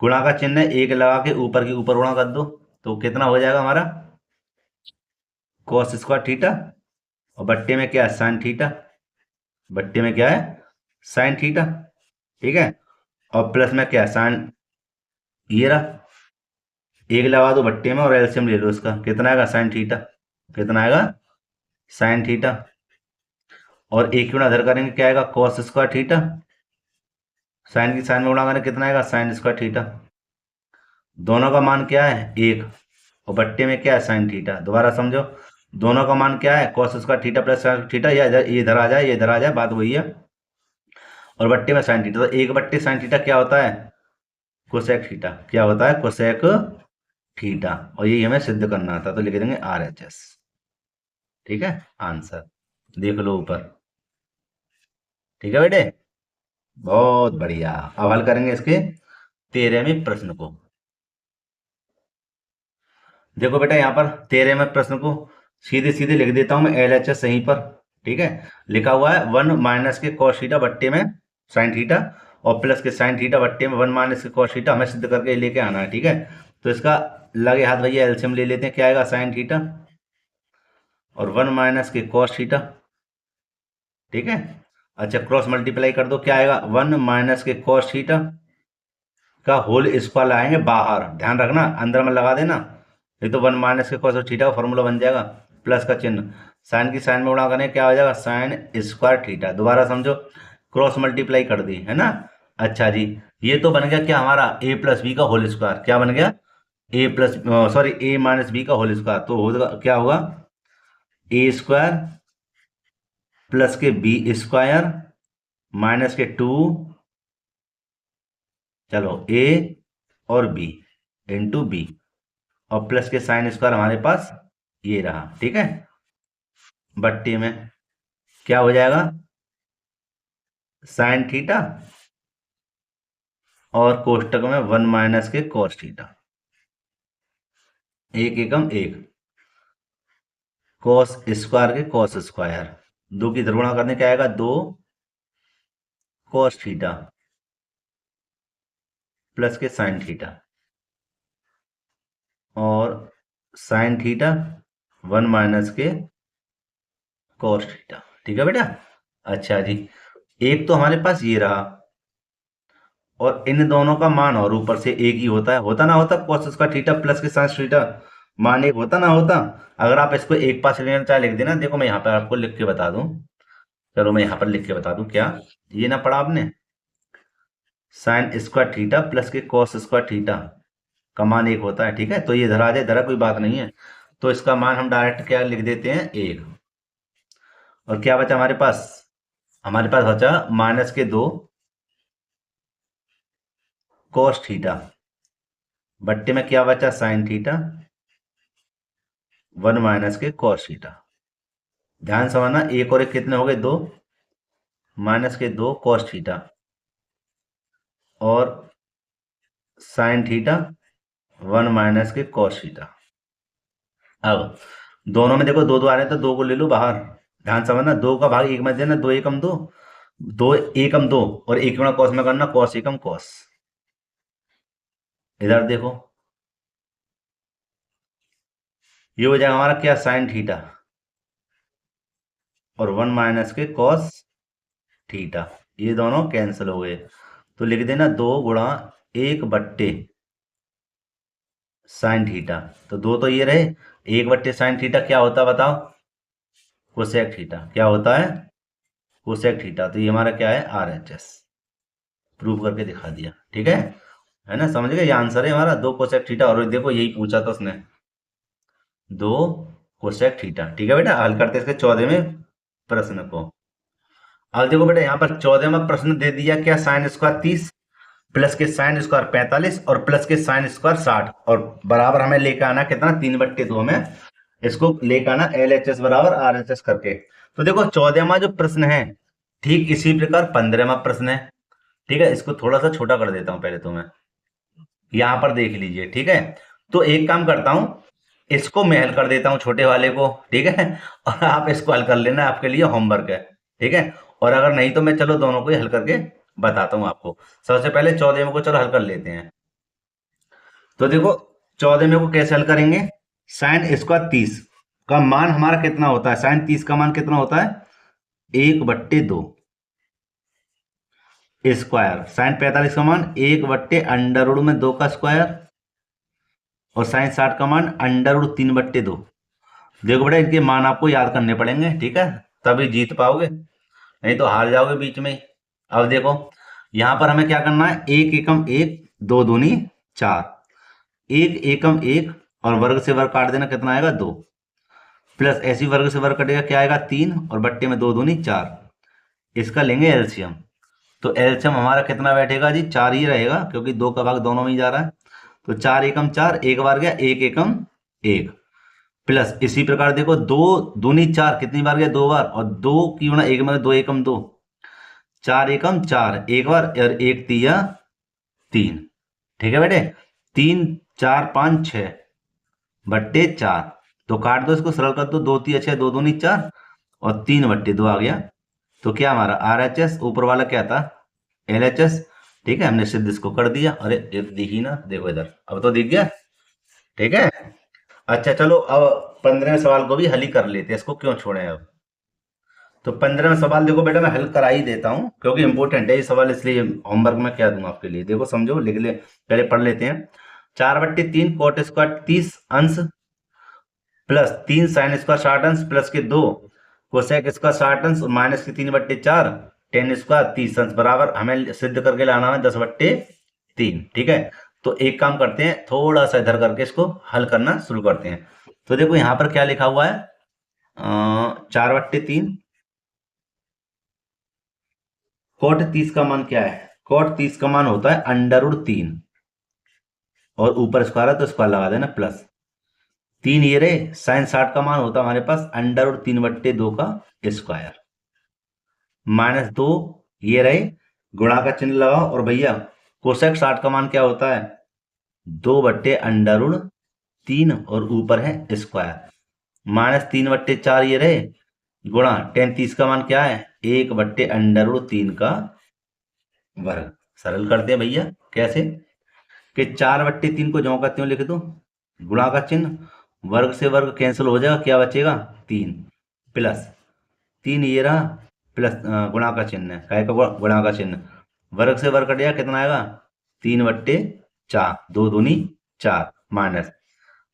गुणा का चिन्ह है, एक लगा के ऊपर की ऊपर गुणा कर दो, तो कितना हो जाएगा हमारा कोस स्क्वायर थीटा, और बट्टे में क्या है साइन थीटा, बट्टे में क्या है साइन थीटा, ठीक है। और प्लस में क्या है साइन, ये रहा, एक लगा दो बट्टे में और एलसीएम ले लो इसका, कितना आएगा साइन थीटा, कितना आएगा साइन थीटा। और एक गुणा इधर करेंगे क्या आएगा कॉस स्क्वायर थीटा, साइन की साइन में गुणा करेंगे कितना आएगा साइन स्क्वायर थीटा। दोनों का मान क्या है एक, और बट्टे में क्या है साइन थीटा। दोबारा समझो, दोनों का मान क्या है cos square theta plus sine theta, या ये इधर आ जाए ये इधर आ जाए, बात वही है। और बट्टे में साइन थीटा, तो 1/sin थीटा क्या होता है कोसेक थीटा, क्या होता है कोसेक थीटा। और यही हमें सिद्ध करना था, तो लिख देंगे RHS, ठीक है। आंसर देख लो ऊपर, ठीक है बेटे, बहुत बढ़िया। अब हल करेंगे इसके 13वें प्रश्न को। देखो बेटा यहाँ पर 13वें प्रश्न को सीधे सीधे लिख देता हूं मैं LHS सही पर, ठीक है। लिखा हुआ है 1 माइनस के कॉस थीटा बट्टे में साइन थीटा और प्लस के साइन थीटा बट्टे में 1 माइनस के कॉस थीटा, हमें सिद्ध करके लेके आना है, ठीक है। तो इसका लगे हाथ भैया एलसीएम ले लेते हैं, क्या आएगा साइन थीटा और 1 माइनस के कॉस थीटा, ठीक है। अच्छा क्रॉस मल्टीप्लाई कर दो, क्या आएगा 1 माइनस के कॉस थीटा का होल स्क्वायर लाएंगे बाहर, ध्यान रखना अंदर में लगा देना, ये तो 1 माइनस के कॉस थीटा का फॉर्मूला बन जाएगा, प्लस का चिन्ह साइन की साइन में गुणा करें क्या हो जाएगा साइन स्क्वायर थीटा। दोबारा समझो, क्रॉस मल्टीप्लाई कर दी है ना। अच्छा जी, ये तो बन गया क्या हमारा a प्लस बी का होल स्क्वायर, क्या बन गया a माइनस बी का होल स्क्वायर, तो होगा क्या होगा a स्क्वायर प्लस के बी स्क्वायर माइनस के 2, चलो a और b इंटू बी, और प्लस के साइन स्क्वायर हमारे पास ये रहा, ठीक है। बट्टे में क्या हो जाएगा साइन थीटा और कोष्टक में 1 माइनस के कॉस थीटा, एक एकम एक, कॉस स्क्वायर के कॉस स्क्वायर, दो की गुणा करने क्या आएगा 2 कॉस थीटा प्लस के साइन थीटा और साइन थीटा 1 माइनस के कॉस थीटा, ठीक है बेटा। अच्छा जी, एक तो हमारे पास ये रहा और इन दोनों का मान और ऊपर से एक ही होता है, होता ना होता कॉस स्क्वायर थीटा प्लस के साइन थीटा मान एक होता ना होता। अगर आप इसको एक पास लेना चाहे लिख देना, देखो मैं यहाँ पर आपको लिख के बता दूं, चलो मैं यहाँ पर लिख के बता दूं, क्या ये ना पढ़ा आपने साइन स्क्वायर थीटा प्लस के कॉस स्क्वायर थीटा का मान एक होता है, ठीक है। तो ये इधर आ जाए, इधर कोई बात नहीं है, तो इसका मान हम डायरेक्ट क्या लिख देते हैं एक। और क्या बचा हमारे पास बचा माइनस के 2 कॉस थीटा बट्टे में क्या बचा साइन थीटा 1 माइनस के कॉस थीटा। ध्यान समझना, एक और एक कितने हो गए 2, माइनस के 2 कॉस थीटा और साइन थीटा 1 माइनस के कॉस थीटा। अब दोनों में देखो दो दो आ रहे हैं, तो 2 को ले लो बाहर, ध्यान समझना 2 का भाग एक में देना, 2 एकम 2, 2 एकम 2 और एक गुणा कॉस में करना कॉस एकम कॉस। इधर देखो ये हो जाएगा हमारा क्या साइन थीटा और 1 माइनस के कॉस थीटा, ये दोनों कैंसिल हो गए, तो लिख देना 2 गुणा 1 बट्टे साइन थीटा, तो 2 तो ये रहे, 1 बट्टे साइन थीटा क्या होता है बताओ कोसेक थीटा, क्या होता है कोसेक थीटा। तो ये हमारा क्या है RHS, प्रूव करके दिखा दिया, ठीक है ना, समझ गए। ये आंसर है हमारा 2 कोसेक थीटा, और देखो यही पूछा था उसने 2 कोसेक थीटा, ठीक है बेटा। हल करते इसके 14वें प्रश्न को। अब देखो बेटा यहाँ पर 14वां प्रश्न दे दिया क्या साइन स्क्वायर 30, प्लस के साइन स्क्वायर 45 और प्लस के साइन स्क्वायर 60 और बराबर हमें लेकर आना कितना 3/2 में इसको लेकर आना LHS बराबर RHS करके। तो देखो 14वां जो प्रश्न है ठीक इसी प्रकार 15वां प्रश्न है। ठीक है, इसको थोड़ा सा छोटा कर देता हूं पहले तो मैं, यहां पर देख लीजिए। ठीक है, तो एक काम करता हूं, इसको मैं हल कर देता हूं छोटे वाले को। ठीक है, और आप इसको हल कर लेना, आपके लिए होमवर्क है। ठीक है, और अगर नहीं तो मैं चलो दोनों को ही हल करके बताता हूं आपको। सबसे पहले 14वें को चलो हल कर लेते हैं। तो देखो 14वें को कैसे हल करेंगे, साइन स्क्वायर 30 का मान हमारा कितना होता है, साइन 30 का मान कितना होता है 1/2 स्क्वायर, साइन 45 का मान 1/√2 का स्क्वायर और साइन 60 का मान √3/2। देखो बेटा इनके मान आपको याद करने पड़ेंगे। ठीक है, तभी जीत पाओगे, नहीं तो हार जाओगे बीच में ही। अब देखो यहां पर हमें क्या करना है, एक एकम एक, दो दूनी चार, एक एकम एक और वर्ग से वर्ग काट देना, कितना आएगा 2, प्लस ऐसी वर्ग से वर्ग कटेगा क्या आएगा 3 और बट्टे में 2 दूनी 4। इसका लेंगे एलसीएम। तो एलसीएम हमारा कितना बैठेगा जी, 4 ही रहेगा क्योंकि 2 का भाग दोनों में ही जा रहा है। तो 4 एकम 4, एक बार गया एक एकम एक, प्लस इसी प्रकार देखो 2 दूनी 4 कितनी बार गया 2 बार, और 2 की गुणा एक में 2 एकम 2, 4 एकम 4 एक बार और एक तिया 3। ठीक है बेटे, 3 4 5 6 बट्टे 4, तो काट दो इसको, सरल कर दो, 2 तिया 6, 2 दूनी 4 और 3/2 आ गया। तो क्या हमारा RHS, ऊपर वाला क्या था LHS। ठीक है, हमने सिद्ध इसको कर दिया। अरे ये तो दिखी ना, देखो इधर अब तो दिख गया। ठीक है, अच्छा चलो अब 15वें सवाल को भी हल ही कर लेते हैं, इसको क्यों छोड़े अब। तो 15वां सवाल देखो बेटा मैं हल करा ही देता हूं क्योंकि इंपॉर्टेंट है ये सवाल, इसलिए होमवर्क में क्या दूंगा आपके लिए। देखो समझो, लिख ले, पहले पढ़ लेते हैं। 4/3 कोट स्क्वायर 30 अंश प्लस 3 साइन स्क्वायर 60 अंश प्लस के 2 कोसेक स्क्वायर 60 अंश और माइनस के 3/4 टेन स्क्वायर 30 अंश बराबर हमें सिद्ध करके लाना है 10/3। ठीक है, तो एक काम करते हैं, थोड़ा सा इधर करके इसको हल करना शुरू करते हैं। तो देखो यहां पर क्या लिखा हुआ है, 4/3 कोट 30 का मान क्या है, कोट 30 का मान होता है √3 और ऊपर स्क्वायर है तो स्क्वायर लगा देना प्लस 3 ये रहे, साइन 60 का मान होता है हमारे पास √3/2 का स्क्वायर, -2 ये रहे, गुणा का चिन्ह लगाओ और भैया कोसेक 60 का मान क्या होता है 2/√3 और ऊपर है स्क्वायर, -3/4 ये रहे, गुणा टेन 30 का मान क्या है 1/√3 का वर्ग। सरल करते हैं भैया, कैसे कि 4/3 को ज्यों का त्यों लिख दो, गुणा का चिन्ह, वर्ग से वर्ग कैंसिल हो जाएगा, क्या बचेगा 3, प्लस 3 ये रहा, प्लस गुणा का चिन्ह है, काय का गुणा का चिन्ह, वर्ग से वर्ग कट जाएगा, कितना आएगा 3/4, 2 दूनी 4, माइनस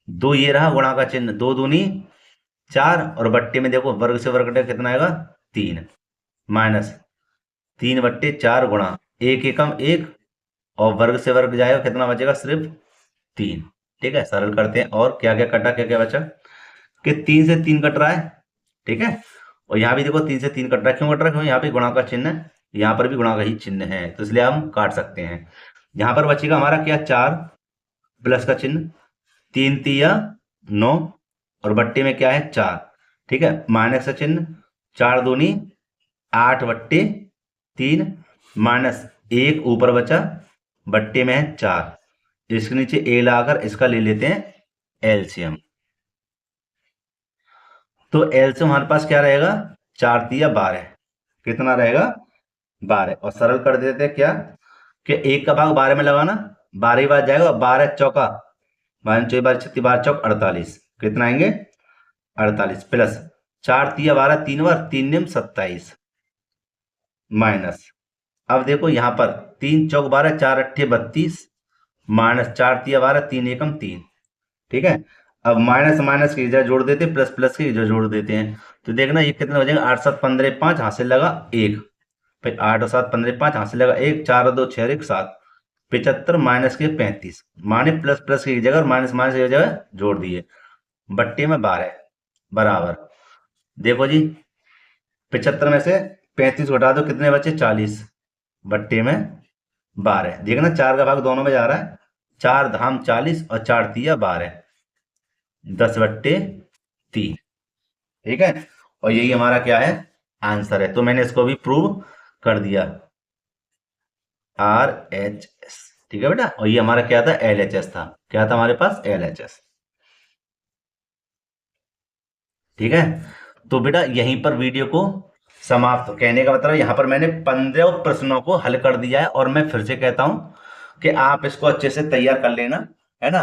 2 ये रहा गुणा का चिन्ह, 2 दूनी 4 और बट्टे में देखो वर्ग से वर्ग कटेगा, कितना आएगा 3, माइनस 3/4 गुणा एक एकम एक और वर्ग से वर्ग जाएगा, कितना बचेगा सिर्फ 3। ठीक है, सरल करते हैं, और क्या क्या कटा क्या क्या बचा कि 3 से 3 कट रहा है। ठीक है, और यहाँ भी देखो 3 से 3 कट रहा है, क्यों कट रहा है, क्योंकि यहाँ पे गुणा का चिन्ह है, यहाँ पर भी गुणा का ही चिन्ह है, तो इसलिए हम काट सकते हैं। यहाँ पर बचेगा हमारा क्या 4 प्लस का चिन्ह, 3 तिया 9 और बट्टे में क्या है 4। ठीक है, माइनस का चिन्ह, 4 दूनी 8/3 माइनस 1 ऊपर बचा, बट्टे में है 4, इसके नीचे ए लगाकर इसका ले लेते हैं एलसीएम। तो एलसीएम हमारे पास क्या रहेगा 4 तिया 12, कितना रहेगा 12, और सरल कर देते हैं क्या कि 1 का भाग 12 में लगाना, 12 बार जाएगा, 12 चौका 12 चौकी 12 छत्ती 12 चौक 48, कितना आएंगे 48, प्लस 4 तिया 12 3 बार 3 निम 27, माइनस अब देखो यहां पर 3 चौक 12 4 अट्ठे 32 माइनस 4 तिया 12 3 एकम 3। ठीक है, अब माइनस माइनस की जगह जोड़ देते हैं, प्लस प्लस की जगह जोड़ देते हैं, तो देखना ये कितना हो जाएगा 8 7 15 5 हासिल लगा 1, फिर 8 और 7 15 5 हासिल लगा 1, 4 और 2 6 1 7, 75 माइनस के 35, माने प्लस प्लस की जगह और माइनस माइनस की जगह जोड़ दिए, बट्टे में 12 बराबर, देखो जी 75 में से 35 घटा दो कितने बचे 40, बट्टे में 12। देखना 4 का भाग दोनों में जा रहा है। 4 धाम 40 और 4 तिया 12, 10/3। ठीक है, और यही हमारा क्या है, आंसर है। तो मैंने इसको भी प्रूव कर दिया, RHS। ठीक है बेटा, और ये हमारा क्या था, LHS था। क्या था हमारे पास, LHS। ठीक है, तो बेटा यहीं पर वीडियो को समाप्त। कहने का मतलब यहाँ पर मैंने 15 प्रश्नों को हल कर दिया है, और मैं फिर से कहता हूं कि आप इसको अच्छे से तैयार कर लेना, है ना।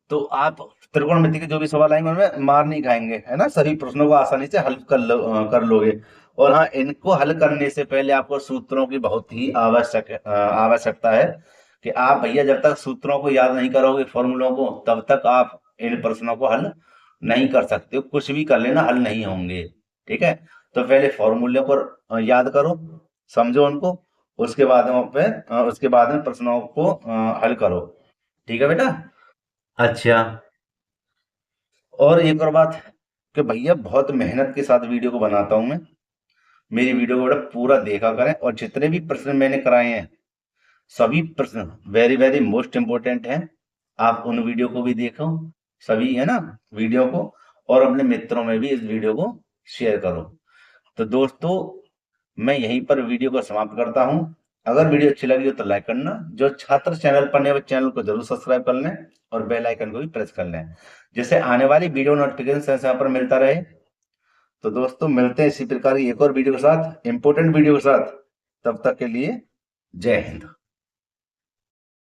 तो आप त्रिकोणमिति के जो भी सवाल आएंगे उनमें मार नहीं खाएंगे, है ना। सभी प्रश्नों को आसानी से हल कर लोगे। और हाँ, इनको हल करने से पहले आपको सूत्रों की बहुत ही आवश्यकता है, कि आप भैया जब तक सूत्रों को याद नहीं करोगे, फॉर्मूलों को, तब तक आप इन प्रश्नों को हल नहीं कर सकते हो। कुछ भी कर लेना, हल नहीं होंगे। ठीक है, तो पहले फॉर्मूले को याद करो, समझो उनको, उसके बाद में प्रश्नों को हल करो। ठीक है बेटा। अच्छा, और एक और बात, कि भैया बहुत मेहनत के साथ वीडियो को बनाता हूं मैं। मेरी वीडियो को बेटा पूरा देखा करें, और जितने भी प्रश्न मैंने कराए हैं, सभी प्रश्न वेरी वेरी मोस्ट इंपोर्टेंट हैं। आप उन वीडियो को भी देखो, सभी, है ना, वीडियो को, और अपने मित्रों में भी इस वीडियो को शेयर करो। तो दोस्तों, मैं यहीं पर वीडियो को समाप्त करता हूं। अगर वीडियो अच्छी लगी हो तो लाइक करना, जो छात्र चैनल पर नए, चैनल को जरूर सब्सक्राइब कर लें, और बेल आइकन को भी प्रेस कर लें, जिससे आने वाली वीडियो नोटिफिकेशन समय पर मिलता रहे। तो दोस्तों, मिलते हैं इसी प्रकार की एक और वीडियो के साथ, इंपोर्टेंट वीडियो के साथ। तब तक के लिए जय हिंद।